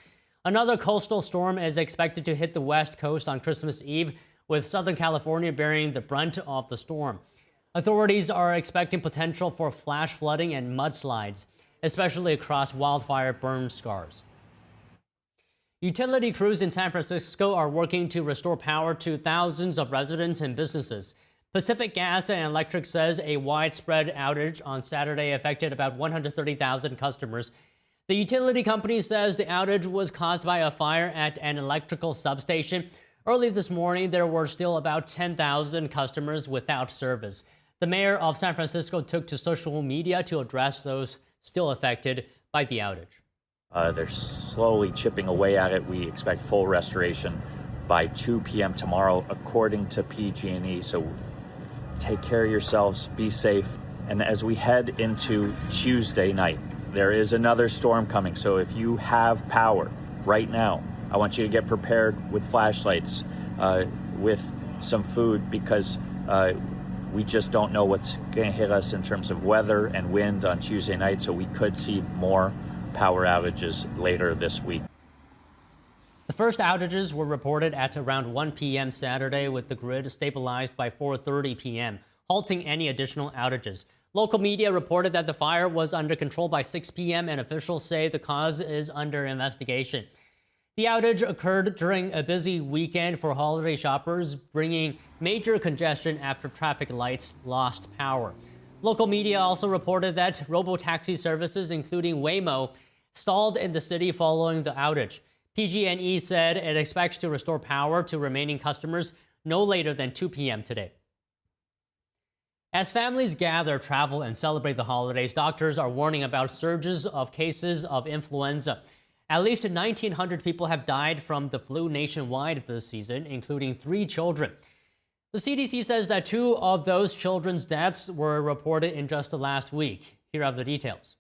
Another coastal storm is expected to hit the West Coast on Christmas Eve, with Southern California bearing the brunt of the storm. Authorities are expecting potential for flash flooding and mudslides, especially across wildfire burn scars. Utility crews in San Francisco are working to restore power to thousands of residents and businesses. Pacific Gas and Electric says a widespread outage on Saturday affected about 130,000 customers. The utility company says the outage was caused by a fire at an electrical substation. Early this morning, there were still about 10,000 customers without service. The mayor of San Francisco took to social media to address those still affected by the outage. They're slowly chipping away at it. We expect full restoration by 2 p.m. tomorrow, according to PG&E. So take care of yourselves, be safe. And as we head into Tuesday night, there is another storm coming. So if you have power right now, I want you to get prepared with flashlights, with some food, because we just don't know what's going to hit us in terms of weather and wind on Tuesday night. So we could see more power outages later this week. The first outages were reported at around 1 p.m. Saturday, with the grid stabilized by 4:30 p.m., halting any additional outages. Local media reported that the fire was under control by 6 p.m., and officials say the cause is under investigation. The outage occurred during a busy weekend for holiday shoppers, bringing major congestion after traffic lights lost power. Local media also reported that robo-taxi services, including Waymo, stalled in the city following the outage. PG&E said it expects to restore power to remaining customers no later than 2 p.m. today. As families gather, travel, and celebrate the holidays, doctors are warning about surges of cases of influenza. At least 1,900 people have died from the flu nationwide this season, including 3 children. The CDC says that 2 of those children's deaths were reported in just the last week. Here are the details.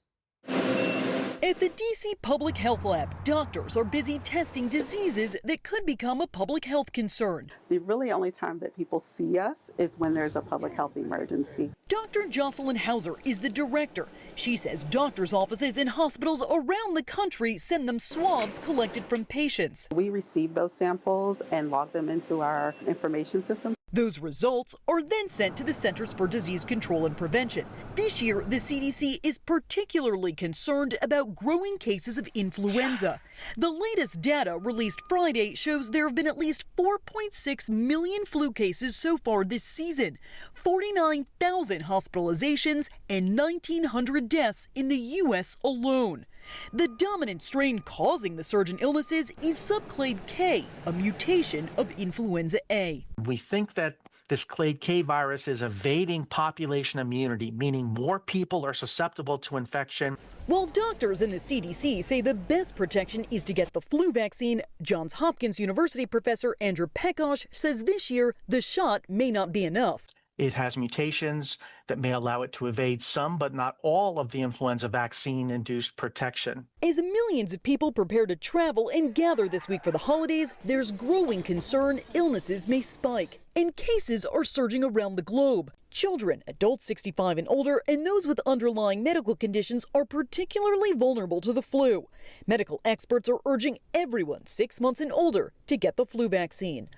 At the DC Public Health Lab, doctors are busy testing diseases that could become a public health concern. The really only time that people see us is when there's a public health emergency. Dr. Jocelyn Hauser is the director. She says doctors' offices in hospitals around the country send them swabs collected from patients. We receive those samples and log them into our information system. Those results are then sent to the Centers for Disease Control and Prevention. This year, the CDC is particularly concerned about growing cases of influenza. The latest data released Friday shows there have been at least 4.6 million flu cases so far this season, 49,000 hospitalizations, and 1,900 deaths in the U.S. alone. The dominant strain causing the surge in illnesses is subclade K, a mutation of influenza A. We think that this clade K virus is evading population immunity, meaning more people are susceptible to infection. While doctors in the CDC say the best protection is to get the flu vaccine, Johns Hopkins University professor Andrew Pekosh says this year the shot may not be enough. It has mutations that may allow it to evade some, but not all, of the influenza vaccine-induced protection. As millions of people prepare to travel and gather this week for the holidays, there's growing concern illnesses may spike, and cases are surging around the globe. Children, adults 65 and older, and those with underlying medical conditions are particularly vulnerable to the flu. Medical experts are urging everyone 6 months and older to get the flu vaccine.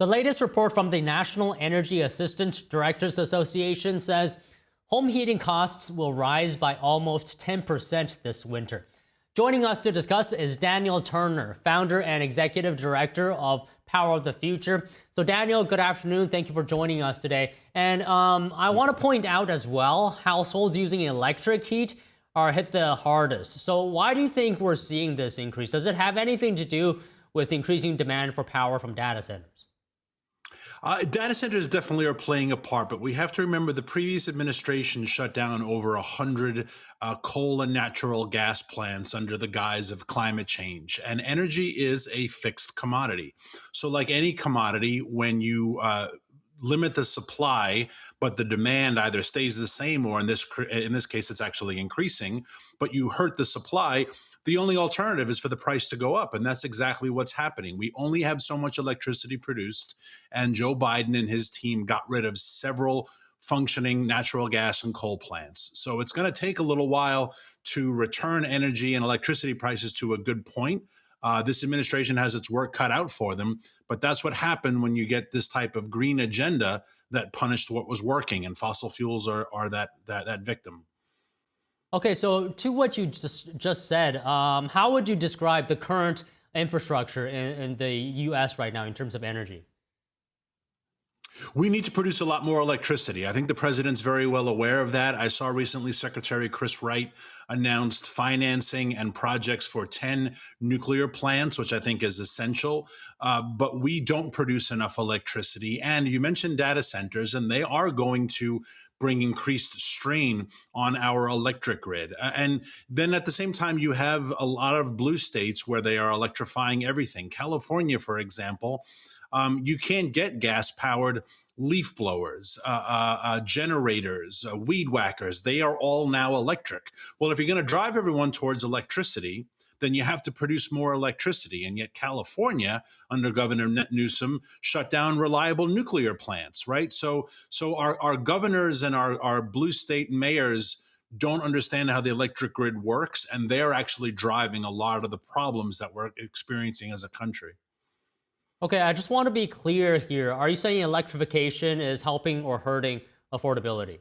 The latest report from the National Energy Assistance Directors Association says home heating costs will rise by almost 10% this winter. Joining us to discuss is Daniel Turner, founder and executive director of Power of the Future. So Daniel, good afternoon. Thank you for joining us today. And I want to point out as well, households using electric heat are hit the hardest. So why do you think we're seeing this increase? Does it have anything to do with increasing demand for power from data centers? Data centers definitely are playing a part, but we have to remember the previous administration shut down over 100 coal and natural gas plants under the guise of climate change. And energy is a fixed commodity. So like any commodity, when you limit the supply, but the demand either stays the same or in this case, it's actually increasing, but you hurt the supply, the only alternative is for the price to go up. And that's exactly what's happening. We only have so much electricity produced, and Joe Biden and his team got rid of several functioning natural gas and coal plants. So it's going to take a little while to return energy and electricity prices to a good point. This administration has its work cut out for them, but that's what happened when you get this type of green agenda that punished what was working, and fossil fuels are that victim. Okay, so to what you just said, how would you describe the current infrastructure in the U.S. right now in terms of energy? We need to produce a lot more electricity. I think the president's very well aware of that. I saw recently Secretary Chris Wright announced financing and projects for 10 nuclear plants, which I think is essential. But we don't produce enough electricity. And you mentioned data centers, and they are going to bring increased strain on our electric grid. And then at the same time, you have a lot of blue states where they are electrifying everything. California, for example, you can't get gas-powered leaf blowers, generators, weed whackers. They are all now electric. Well, if you're going to drive everyone towards electricity, then you have to produce more electricity. And yet California, under Governor Newsom, shut down reliable nuclear plants, right? So our governors and our blue state mayors don't understand how the electric grid works, and they're actually driving a lot of the problems that we're experiencing as a country. Okay, I just want to be clear here. Are you saying electrification is helping or hurting affordability?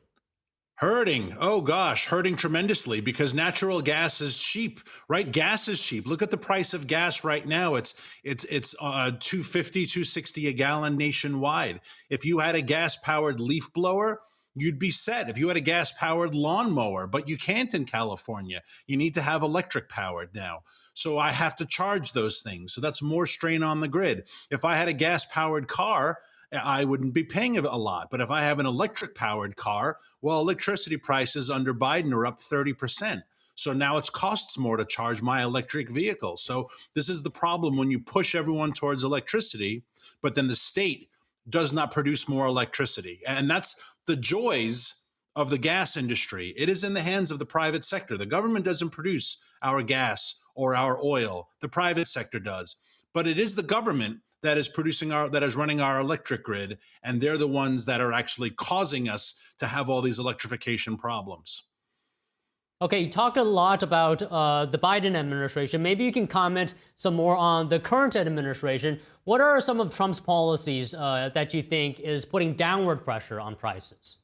Hurting. Oh gosh, hurting tremendously because natural gas is cheap, right? Gas is cheap. Look at the price of gas right now. It's $2.50, $2.60 a gallon nationwide. If you had a gas-powered leaf blower, you'd be set. If you had a gas-powered lawnmower, but you can't in California. You need to have electric-powered now. So I have to charge those things. So that's more strain on the grid. If I had a gas-powered car, I wouldn't be paying a lot. But if I have an electric-powered car, well, electricity prices under Biden are up 30%. So now it costs more to charge my electric vehicle. So this is the problem when you push everyone towards electricity, but then the state does not produce more electricity. And that's the joys of the gas industry. It is in the hands of the private sector. The government doesn't produce our gas or our oil. The private sector does. But it is the government that is running our electric grid, and they're the ones that are actually causing us to have all these electrification problems. Okay, you talked a lot about the Biden administration. Maybe you can comment some more on the current administration. What are some of Trump's policies that you think is putting downward pressure on prices?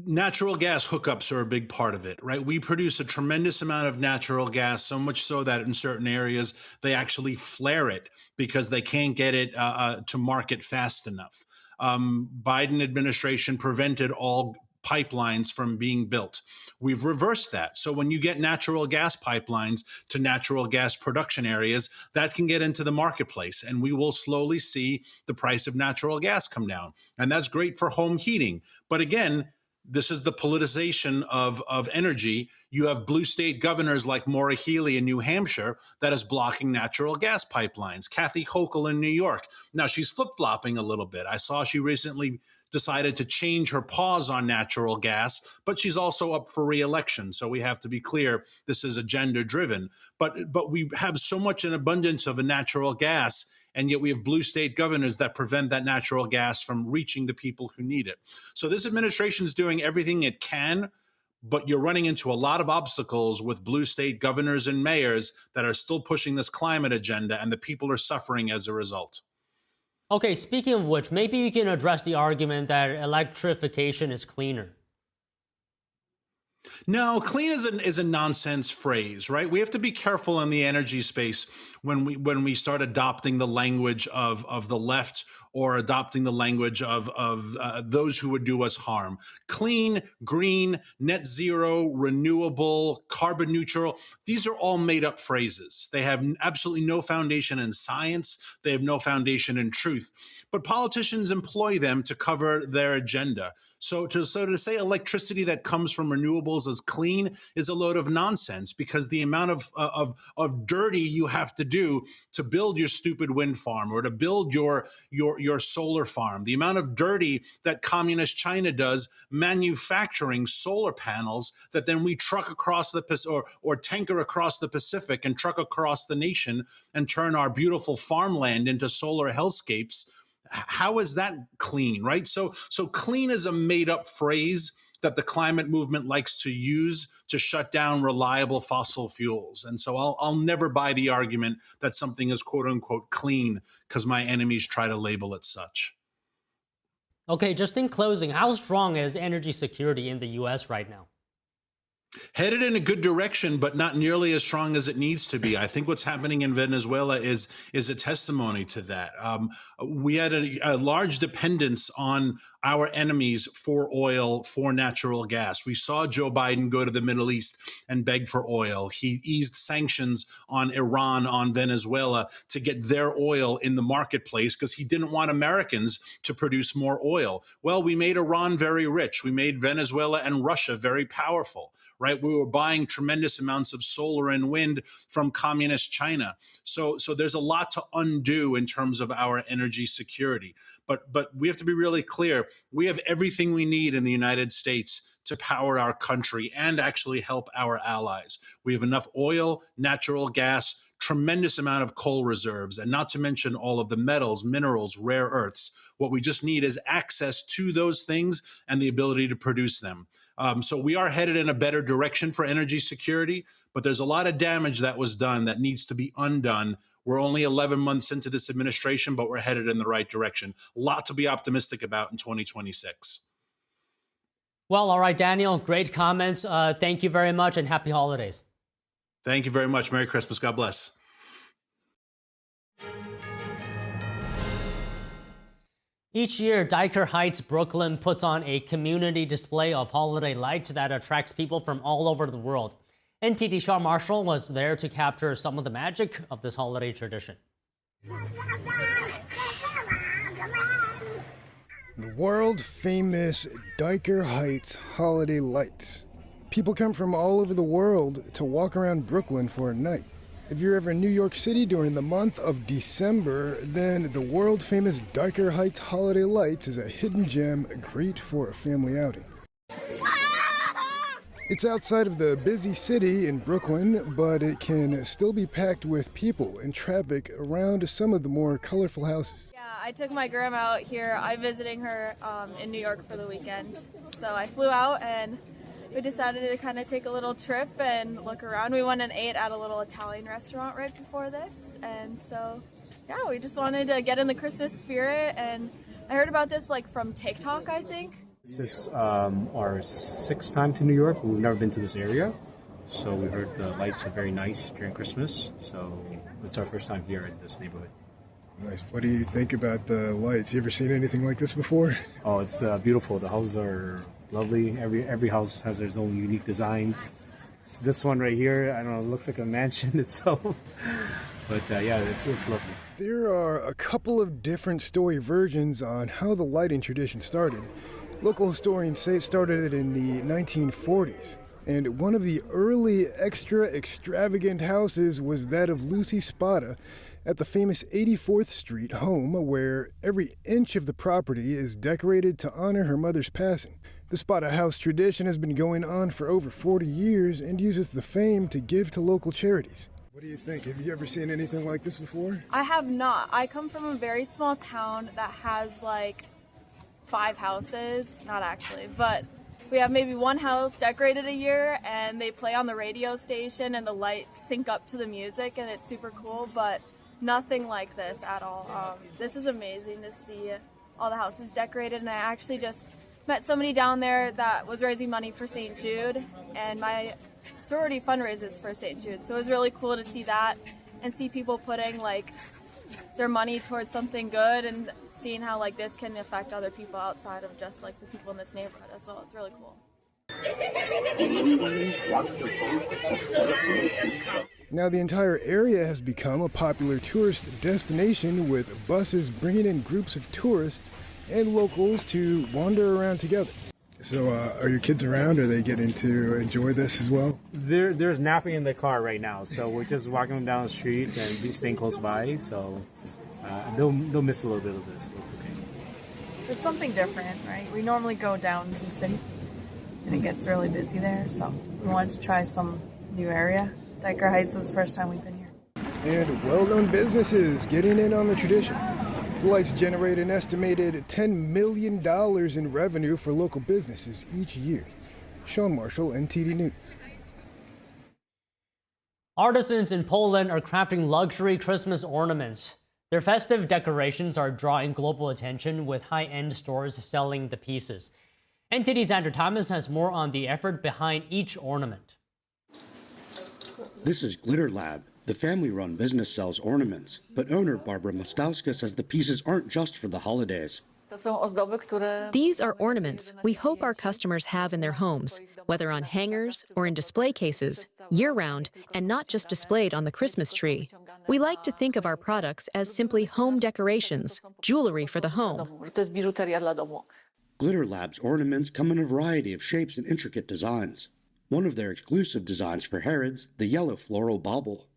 Natural gas hookups are a big part of it, right? We produce a tremendous amount of natural gas, so much so that in certain areas they actually flare it because they can't get it to market fast enough. Biden administration prevented all pipelines from being built. We've reversed that. So when you get natural gas pipelines to natural gas production areas, that can get into the marketplace, and we will slowly see the price of natural gas come down. And that's great for home heating. But again, this is the politicization of energy. You have blue state governors like Maura Healey in New Hampshire that is blocking natural gas pipelines. Kathy Hochul in New York. Now, she's flip-flopping a little bit. I saw she recently decided to change her pause on natural gas, but she's also up for re-election. So we have to be clear, this is agenda-driven. But we have so much an abundance of a natural gas, and yet we have blue state governors that prevent that natural gas from reaching the people who need it. So this administration is doing everything it can, but you're running into a lot of obstacles with blue state governors and mayors that are still pushing this climate agenda, and the people are suffering as a result. Okay, speaking of which, maybe you can address the argument that electrification is cleaner. No, clean is a nonsense phrase, right? We have to be careful in the energy space when we start adopting the language of the left or adopting the language of those who would do us harm. Clean, green, net zero, renewable, carbon neutral, these are all made up phrases. They have absolutely no foundation in science. They have no foundation in truth. But politicians employ them to cover their agenda. So to say electricity that comes from renewables is clean is a load of nonsense, because the amount of dirty you have to do to build your stupid wind farm or to build your solar farm, the amount of dirty that communist China does manufacturing solar panels that then we truck across the or tanker across the Pacific and truck across the nation and turn our beautiful farmland into solar hellscapes. How is that clean, right? So clean is a made-up phrase that the climate movement likes to use to shut down reliable fossil fuels. And so I'll never buy the argument that something is quote unquote clean because my enemies try to label it such. Okay, just in closing, how strong is energy security in the U.S. right now? headed in a good direction, but not nearly as strong as it needs to be. I think what's happening in Venezuela is a testimony to that. We had a large dependence on our enemies for oil, for natural gas. We saw Joe Biden go to the Middle East and beg for oil. He eased sanctions on Iran, on Venezuela to get their oil in the marketplace because he didn't want Americans to produce more oil. Well, we made Iran very rich. We made Venezuela and Russia very powerful, right? We were buying tremendous amounts of solar and wind from communist China. So there's a lot to undo in terms of our energy security. But we have to be really clear. We have everything we need in the United States to power our country and actually help our allies. We have enough oil, natural gas, tremendous amount of coal reserves, and not to mention all of the metals, minerals, rare earths. What we just need is access to those things and the ability to produce them. So we are headed in a better direction for energy security, but there's a lot of damage that was done that needs to be undone. We're only 11 months into this administration, but we're headed in the right direction. A lot to be optimistic about in 2026. Well, all right, Daniel, great comments. Thank you very much and happy holidays. Thank you very much. Merry Christmas. God bless. Each year, Dyker Heights, Brooklyn puts on a community display of holiday lights that attracts people from all over the world. NTD Shawn Marshall was there to capture some of the magic of this holiday tradition. The world-famous Dyker Heights holiday lights. People come from all over the world to walk around Brooklyn for a night. If you're ever in New York City during the month of December, then the world-famous Dyker Heights holiday lights is a hidden gem great for a family outing. It's outside of the busy city in Brooklyn, but it can still be packed with people and traffic around some of the more colorful houses. Yeah, I took my grandma out here. I'm visiting her in New York for the weekend. So I flew out and we decided to kind of take a little trip and look around. We went and ate at a little Italian restaurant right before this. And so, yeah, we just wanted to get in the Christmas spirit. And I heard about this like from TikTok, I think. This is our sixth time to New York. We've never been to this area. So we heard the lights are very nice during Christmas. So it's our first time here in this neighborhood. Nice. What do you think about the lights? You ever seen anything like this before? Oh, it's beautiful. The houses are lovely. Every house has its own unique designs. So this one right here, I don't know, it looks like a mansion itself. But yeah, it's lovely. There are a couple of different story versions on how the lighting tradition started. Local historians say it started in the 1940s. And one of the early extra extravagant houses was that of Lucy Spada at the famous 84th Street home, where every inch of the property is decorated to honor her mother's passing. The Spada house tradition has been going on for over 40 years and uses the fame to give to local charities. What do you think? Have you ever seen anything like this before? I have not. I come from a very small town that has like 5 houses. Not actually, but we have maybe one house decorated a year and they play on the radio station and the lights sync up to the music and it's super cool, but nothing like this at all. This is amazing to see all the houses decorated, and I actually just met somebody down there that was raising money for St. Jude, and my sorority fundraises for St. Jude, so it was really cool to see that and see people putting like their money towards something good and seeing how like this can affect other people outside of just like the people in this neighborhood as well. It's really cool. Now the entire area has become a popular tourist destination, with buses bringing in groups of tourists and locals to wander around together. So are your kids around? Are they getting to enjoy this as well? They're napping in the car right now, so we're just walking them down the street and be staying close by. So they'll miss a little bit of this, but it's okay. It's something different, right? We normally go down to the city, and it gets really busy there, so we wanted to try some new area. Dyker Heights is the first time we've been here. And well-known businesses getting in on the tradition. The lights generate an estimated $10 million in revenue for local businesses each year. Shawn Marshall, NTD News. Artisans in Poland are crafting luxury Christmas ornaments. Their festive decorations are drawing global attention, with high-end stores selling the pieces. NTD's Andrew Thomas has more on the effort behind each ornament. This is Glitter Lab. The family-run business sells ornaments, but owner Barbara Mostowska says the pieces aren't just for the holidays. These are ornaments we hope our customers have in their homes, whether on hangers or in display cases, year-round, and not just displayed on the Christmas tree. We like to think of our products as simply home decorations, jewelry for the home. Glitter Lab's ornaments come in a variety of shapes and intricate designs. One of their exclusive designs for Harrods, the yellow floral bauble.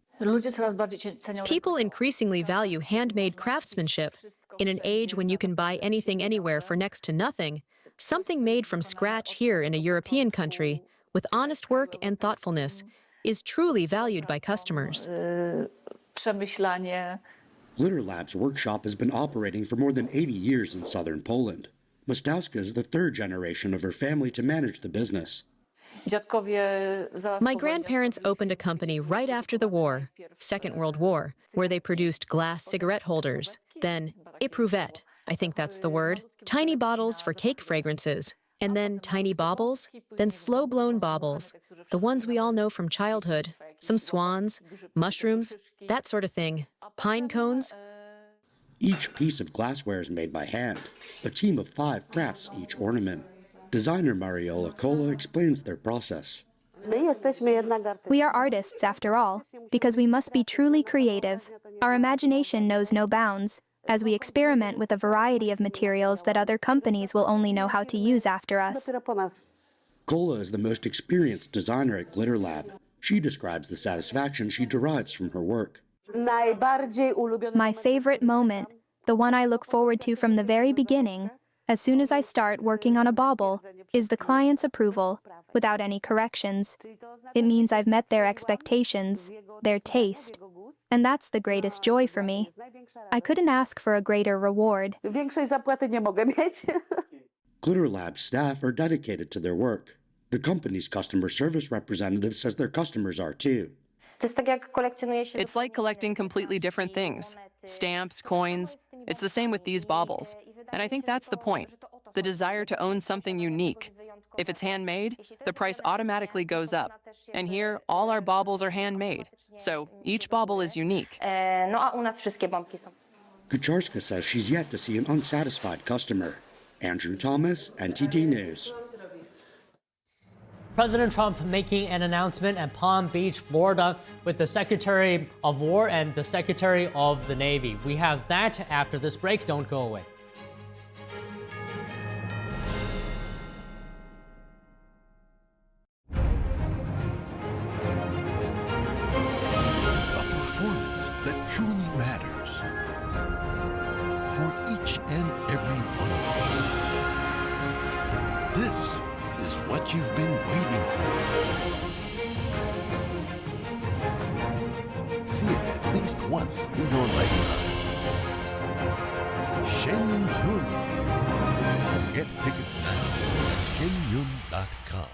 People increasingly value handmade craftsmanship. In an age when you can buy anything anywhere for next to nothing, something made from scratch here in a European country, with honest work and thoughtfulness, is truly valued by customers. Glitter Lab's workshop has been operating for more than 80 years in southern Poland. Mostowska is the third generation of her family to manage the business. My grandparents opened a company right after the war, Second World War, where they produced glass cigarette holders, then éprouvette, I think that's the word, tiny bottles for cake fragrances, and then tiny baubles, then slow-blown baubles, the ones we all know from childhood, some swans, mushrooms, that sort of thing, pine cones. Each piece of glassware is made by hand. A team of 5 crafts each ornament. Designer Mariola Kola explains their process. We are artists, after all, because we must be truly creative. Our imagination knows no bounds, as we experiment with a variety of materials that other companies will only know how to use after us. Kola is the most experienced designer at Glitter Lab. She describes the satisfaction she derives from her work. My favorite moment, the one I look forward to from the very beginning, as soon as I start working on a bauble, is the client's approval, without any corrections. It means I've met their expectations, their taste, and that's the greatest joy for me. I couldn't ask for a greater reward. Glitter Lab staff are dedicated to their work. The company's customer service representative says their customers are too. It's like collecting completely different things. Stamps, coins. It's the same with these baubles. And I think that's the point. The desire to own something unique. If it's handmade, the price automatically goes up. And here, all our baubles are handmade. So each bauble is unique. Kucharska says she's yet to see an unsatisfied customer. Andrew Thomas, NTD News. President Trump making an announcement at Palm Beach, Florida, with the Secretary of War and the Secretary of the Navy. We have that after this break. Don't go away. A performance that truly matters for each and every one of us. This is what you've been waiting for. See it at least once in your lifetime. Shen Yun. Get tickets now at shenyun.com.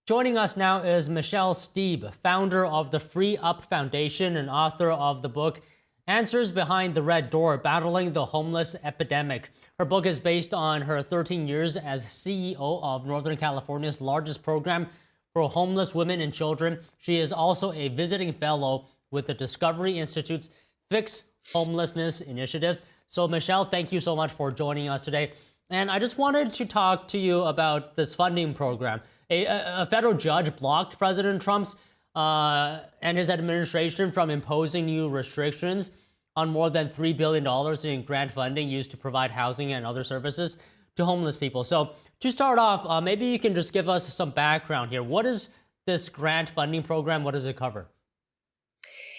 Joining us now is Michelle Stieb, founder of the Free Up Foundation and author of the book Answers Behind the Red Door, Battling the Homeless Epidemic. Her book is based on her 13 years as CEO of Northern California's largest program for homeless women and children. She is also a visiting fellow with the Discovery Institute's Fix Homelessness Initiative. So Michelle, thank you so much for joining us today. And I just wanted to talk to you about this funding program. A federal judge blocked President Trump's and his administration from imposing new restrictions on more than $3 billion in grant funding used to provide housing and other services to homeless people. So to start off, maybe you can just give us some background here. What is this grant funding program? What does it cover?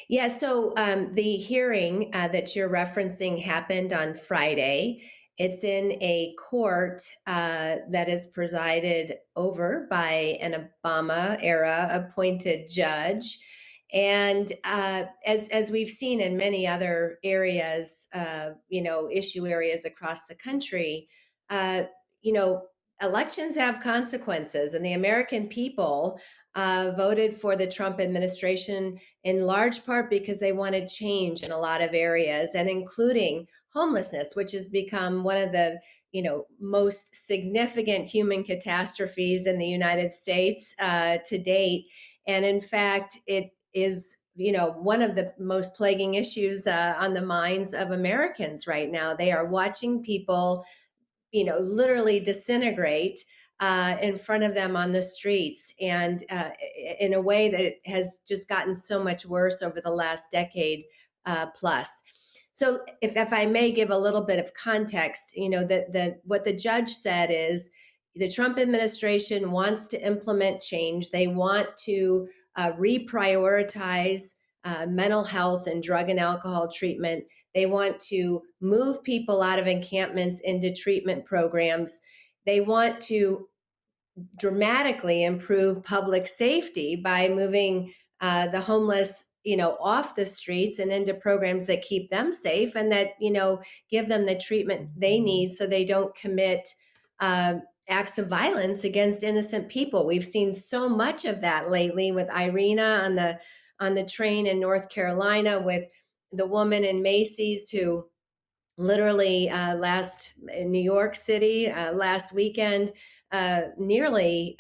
Yeah, so the hearing that you're referencing happened on Friday. It's in a court that is presided over by an Obama-era appointed judge. And as we've seen in many other areas, issue areas across the country, elections have consequences, and the American people voted for the Trump administration in large part because they wanted change in a lot of areas, and including homelessness, which has become one of the most significant human catastrophes in the United States to date. And in fact, it is one of the most plaguing issues on the minds of Americans right now. They are watching people literally disintegrate in front of them on the streets, and in a way that has just gotten so much worse over the last decade plus. So if I may give a little bit of context, what the judge said is the Trump administration wants to implement change. They want to reprioritize mental health and drug and alcohol treatment. They want to move people out of encampments into treatment programs. They want to dramatically improve public safety by moving the homeless, off the streets and into programs that keep them safe and that, give them the treatment they need so they don't commit acts of violence against innocent people. We've seen so much of that lately with Irina on the train in North Carolina, with the woman in Macy's who literally in New York City last weekend nearly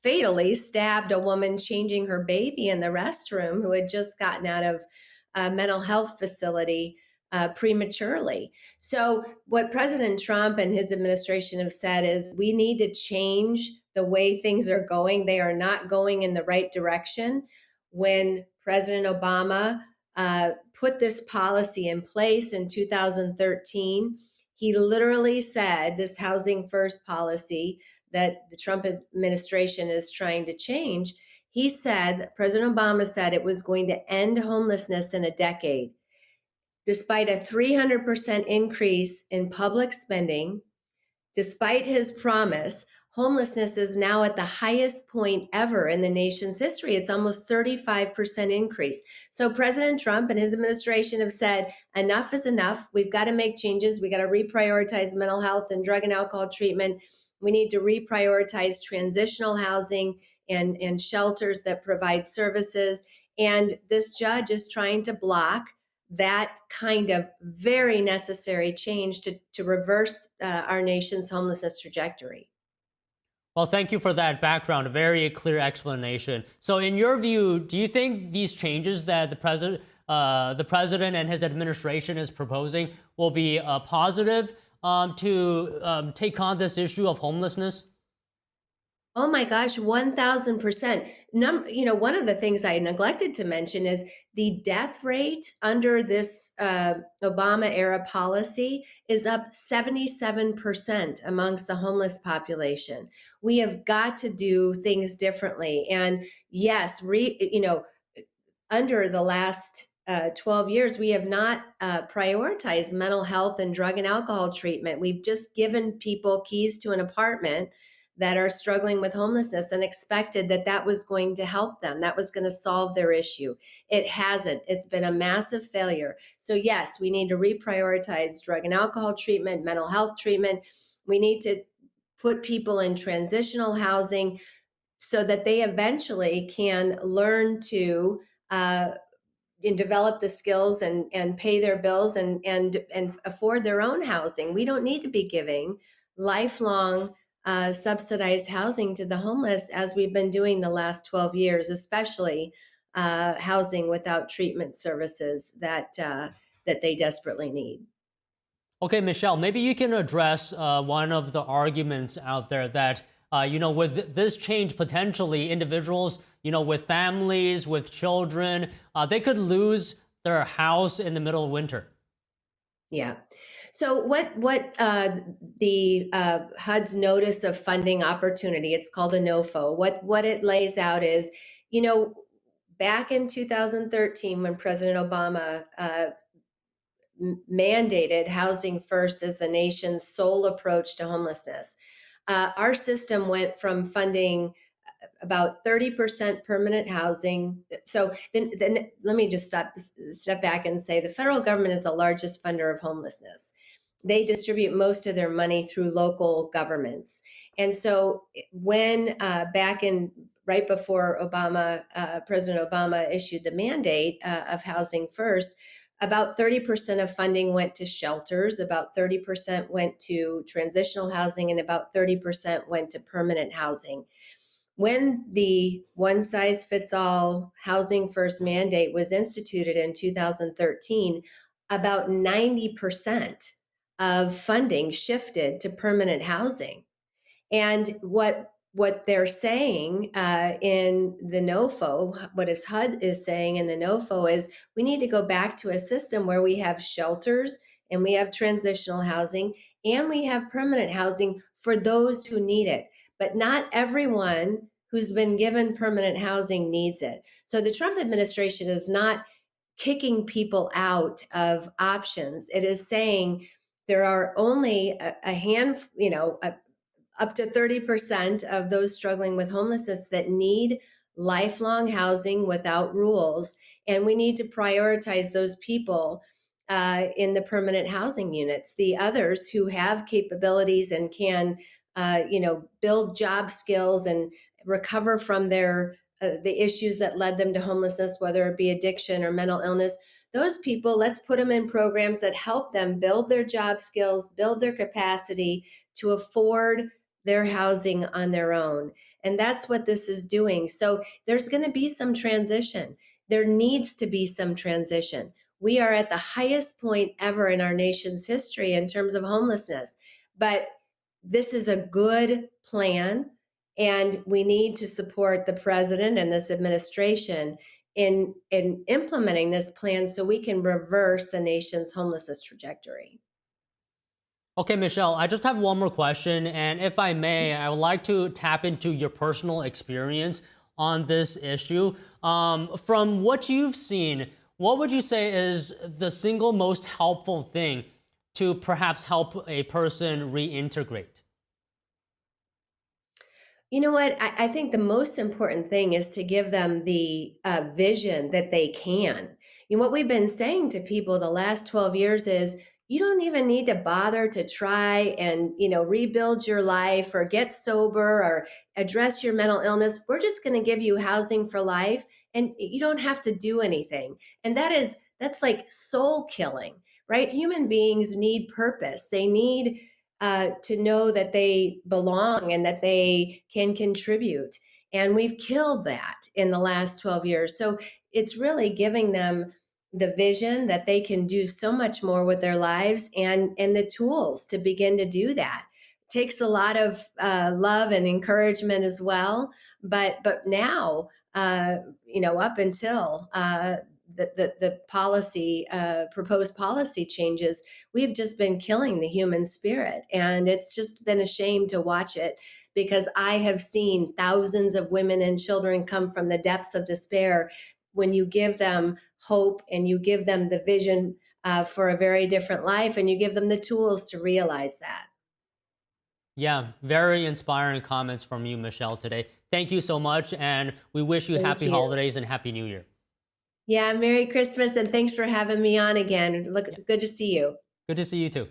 fatally stabbed a woman changing her baby in the restroom who had just gotten out of a mental health facility prematurely. So what President Trump and his administration have said is we need to change the way things are going. They are not going in the right direction. When President Obama put this policy in place in 2013, he literally said this housing first policy that the Trump administration is trying to change. He said, President Obama said it was going to end homelessness in a decade. Despite a 300% increase in public spending, despite his promise, homelessness is now at the highest point ever in the nation's history. It's almost 35% increase. So President Trump and his administration have said, enough is enough. We've got to make changes. We got to reprioritize mental health and drug and alcohol treatment. We need to reprioritize transitional housing and shelters that provide services. And this judge is trying to block that kind of very necessary change to reverse our nation's homelessness trajectory. Well, thank you for that background, a very clear explanation. So in your view, do you think these changes that the president and his administration is proposing will be positive to take on this issue of homelessness? Oh my gosh, 1000%. One of the things I neglected to mention is the death rate under this Obama era policy is up 77% amongst the homeless population. We have got to do things differently. And yes, under the last 12 years, we have not prioritized mental health and drug and alcohol treatment. We've just given people keys to an apartment that are struggling with homelessness and expected that that was going to help them, that was going to solve their issue. It hasn't. It's been a massive failure. So yes, we need to reprioritize drug and alcohol treatment, mental health treatment. We need to put people in transitional housing so that they eventually can learn to and develop the skills and pay their bills and afford their own housing. We don't need to be giving lifelong subsidized housing to the homeless as we've been doing the last 12 years, especially housing without treatment services that they desperately need. Okay, Michelle, maybe you can address one of the arguments out there that, with this change, potentially individuals, with families, with children, they could lose their house in the middle of winter. Yeah. So what the HUD's Notice of Funding Opportunity, it's called a NOFO, what it lays out is, back in 2013, when President Obama mandated housing first as the nation's sole approach to homelessness, our system went from funding about 30% permanent housing. So then let me just step back and say the federal government is the largest funder of homelessness. they distribute most of their money through local governments. And so when right before President Obama issued the mandate of Housing First, about 30% of funding went to shelters, about 30% went to transitional housing, and about 30% went to permanent housing. When the one-size-fits-all Housing First mandate was instituted in 2013, about 90% of funding shifted to permanent housing. And what they're saying in the NOFO, what HUD is saying in the NOFO is we need to go back to a system where we have shelters and we have transitional housing and we have permanent housing for those who need it. But not everyone who's been given permanent housing needs it. So the Trump administration is not kicking people out of options. It is saying there are only up to 30% of those struggling with homelessness that need lifelong housing without rules. And we need to prioritize those people in the permanent housing units. The others who have capabilities and can, build job skills and recover from the issues that led them to homelessness, whether it be addiction or mental illness, those people, let's put them in programs that help them build their job skills, build their capacity to afford their housing on their own. And that's what this is doing. So there's going to be some transition. There needs to be some transition. We are at the highest point ever in our nation's history in terms of homelessness. But this is a good plan, and we need to support the president and this administration in implementing this plan so we can reverse the nation's homelessness trajectory. Okay, Michelle, I just have one more question, and if I may, I would like to tap into your personal experience on this issue. From what you've seen, what would you say is the single most helpful thing to perhaps help a person reintegrate? You know what? I think the most important thing is to give them the vision that they can. What we've been saying to people the last 12 years is, you don't even need to bother to try and, rebuild your life or get sober or address your mental illness. We're just going to give you housing for life and you don't have to do anything. And that's like soul killing, right? Human beings need purpose. They need to know that they belong and that they can contribute. And we've killed that in the last 12 years. So it's really giving them the vision that they can do so much more with their lives and the tools to begin to do that. It takes a lot of love and encouragement as well. But now, up until the policy, proposed policy changes, we've just been killing the human spirit. And it's just been a shame to watch it, because I have seen thousands of women and children come from the depths of despair when you give them hope and you give them the vision for a very different life and you give them the tools to realize that. Yeah, very inspiring comments from you, Michelle, today. Thank you so much, and we wish you happy holidays and Happy New Year. Yeah, Merry Christmas, and thanks for having me on again. Good to see you. Good to see you too.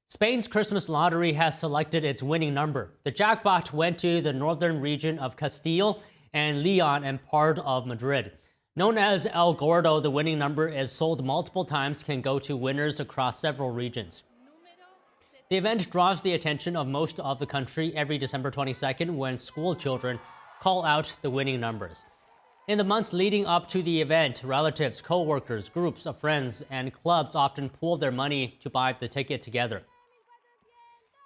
Spain's Christmas lottery has selected its winning number. The jackpot went to the northern region of Castile and Leon and part of Madrid. Known as El Gordo, the winning number is sold multiple times, can go to winners across several regions. The event draws the attention of most of the country every December 22nd when school children call out the winning numbers. In the months leading up to the event, relatives, co-workers, groups of friends, and clubs often pool their money to buy the ticket together.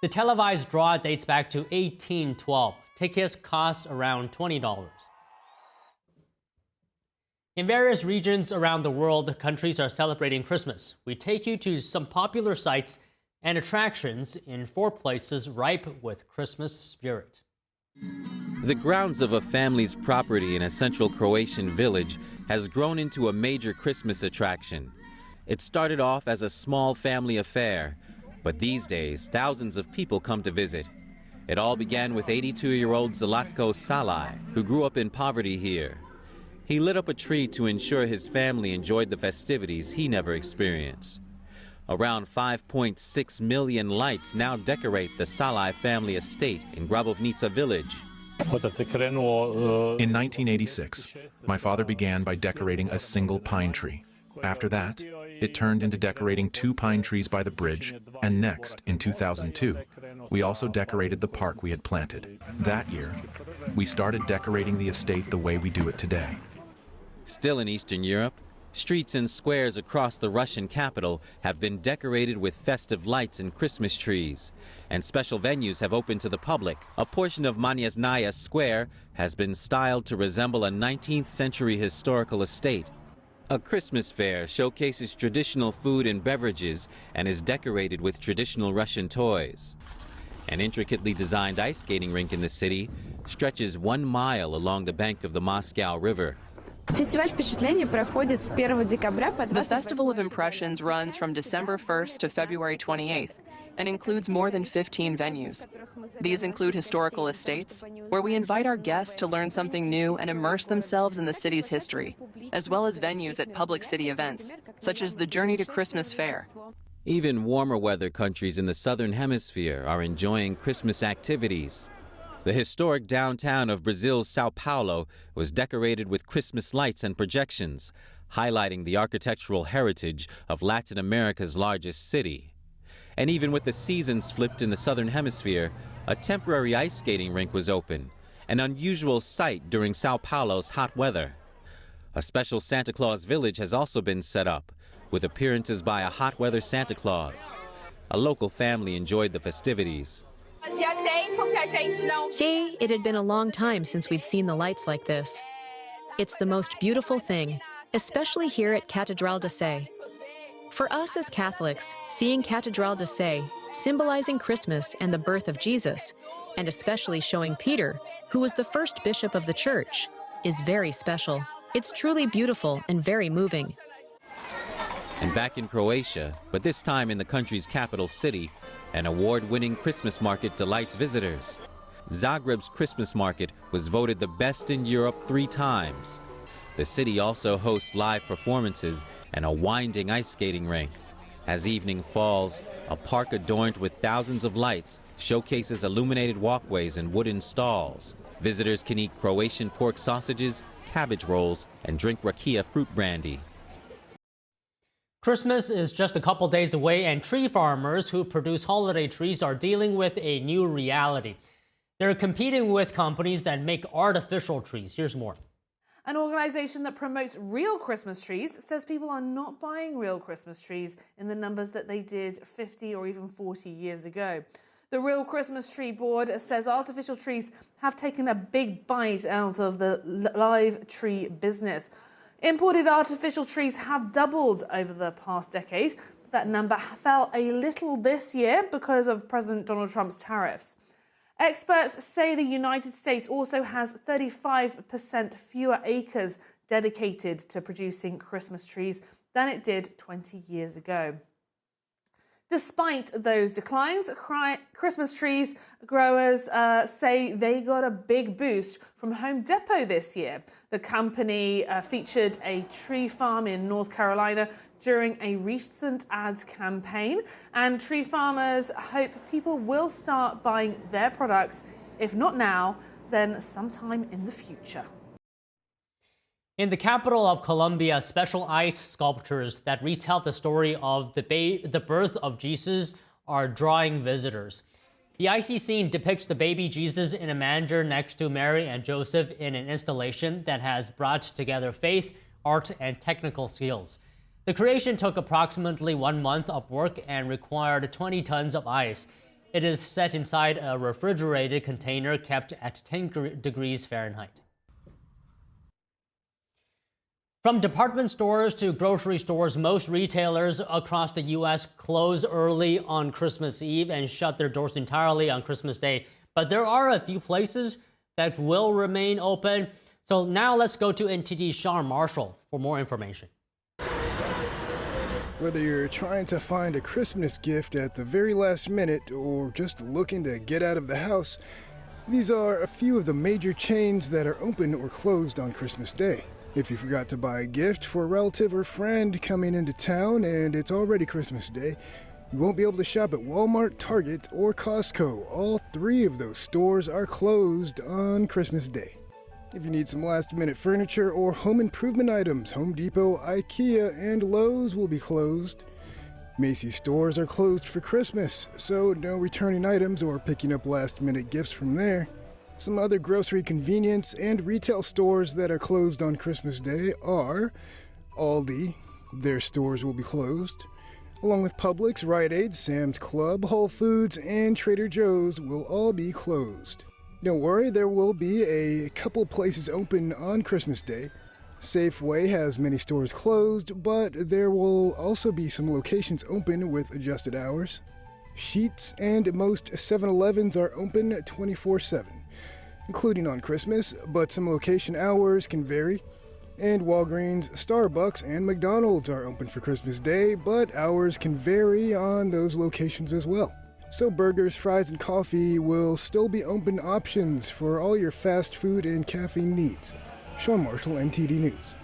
The televised draw dates back to 1812. Tickets cost around $20. In various regions around the world, countries are celebrating Christmas. We take you to some popular sites and attractions in 4 places ripe with Christmas spirit. The grounds of a family's property in a central Croatian village has grown into a major Christmas attraction. It started off as a small family affair, but these days, thousands of people come to visit. It all began with 82-year-old Zlatko Salai, who grew up in poverty here. He lit up a tree to ensure his family enjoyed the festivities he never experienced. Around 5.6 million lights now decorate the Salai family estate in Grabovnica village. In 1986, my father began by decorating a single pine tree. After that, it turned into decorating 2 pine trees by the bridge, and next, in 2002, we also decorated the park we had planted. That year, we started decorating the estate the way we do it today. Still in Eastern Europe, streets and squares across the Russian capital have been decorated with festive lights and Christmas trees, and special venues have opened to the public. A portion of Manyasnaya Square has been styled to resemble a 19th century historical estate. A Christmas fair showcases traditional food and beverages and is decorated with traditional Russian toys. An intricately designed ice skating rink in the city stretches 1 mile along the bank of the Moscow River. The Festival of Impressions runs from December 1st to February 28th and includes more than 15 venues. These include historical estates, where we invite our guests to learn something new and immerse themselves in the city's history, as well as venues at public city events, such as the Journey to Christmas Fair. Even warmer weather countries in the southern hemisphere are enjoying Christmas activities. The historic downtown of Brazil's Sao Paulo was decorated with Christmas lights and projections, highlighting the architectural heritage of Latin America's largest city. And even with the seasons flipped in the southern hemisphere, a temporary ice skating rink was open, an unusual sight during Sao Paulo's hot weather. A special Santa Claus village has also been set up, with appearances by a hot weather Santa Claus. A local family enjoyed the festivities. See, it had been a long time since we'd seen the lights like this. It's the most beautiful thing, especially here at Catedral de Sé. For us as Catholics, seeing Catedral de Sé, symbolizing Christmas and the birth of Jesus, and especially showing Peter, who was the first bishop of the church, is very special. It's truly beautiful and very moving. And back in Croatia, but this time in the country's capital city, an award-winning Christmas market delights visitors. Zagreb's Christmas market was voted the best in Europe 3 times. The city also hosts live performances and a winding ice skating rink. As evening falls, a park adorned with thousands of lights showcases illuminated walkways and wooden stalls. Visitors can eat Croatian pork sausages, cabbage rolls, and drink rakia fruit brandy. Christmas is just a couple days away, and tree farmers who produce holiday trees are dealing with a new reality. They're competing with companies that make artificial trees. Here's more. An organization that promotes real Christmas trees says people are not buying real Christmas trees in the numbers that they did 50 or even 40 years ago. The Real Christmas Tree Board says artificial trees have taken a big bite out of the live tree business. Imported artificial trees have doubled over the past decade, but that number fell a little this year because of President Donald Trump's tariffs. Experts say the United States also has 35% fewer acres dedicated to producing Christmas trees than it did 20 years ago. Despite those declines, Christmas trees growers say they got a big boost from Home Depot this year. The company featured a tree farm in North Carolina during a recent ad campaign, and tree farmers hope people will start buying their products, if not now, then sometime in the future. In the capital of Colombia, special ice sculptures that retell the story of the birth of Jesus are drawing visitors. The icy scene depicts the baby Jesus in a manger next to Mary and Joseph in an installation that has brought together faith, art, and technical skills. The creation took approximately 1 month of work and required 20 tons of ice. It is set inside a refrigerated container kept at 10 degrees Fahrenheit. From department stores to grocery stores, most retailers across the U.S. close early on Christmas Eve and shut their doors entirely on Christmas Day. But there are a few places that will remain open. So now let's go to NTD's Sean Marshall for more information. Whether you're trying to find a Christmas gift at the very last minute or just looking to get out of the house, these are a few of the major chains that are open or closed on Christmas Day. If you forgot to buy a gift for a relative or friend coming into town and it's already Christmas Day, you won't be able to shop at Walmart, Target, or Costco. All three of those stores are closed on Christmas Day. If you need some last-minute furniture or home improvement items, Home Depot, IKEA, and Lowe's will be closed. Macy's stores are closed for Christmas, so no returning items or picking up last-minute gifts from there. Some other grocery convenience and retail stores that are closed on Christmas Day are Aldi, their stores will be closed, along with Publix, Rite Aid, Sam's Club, Whole Foods, and Trader Joe's will all be closed. Don't worry, there will be a couple places open on Christmas Day. Safeway has many stores closed, but there will also be some locations open with adjusted hours. Sheetz and most 7-Elevens are open 24/7. Including on Christmas, but some location hours can vary. And Walgreens, Starbucks, and McDonald's are open for Christmas Day, but hours can vary on those locations as well. So burgers, fries, and coffee will still be open options for all your fast food and caffeine needs. Sean Marshall, NTD News.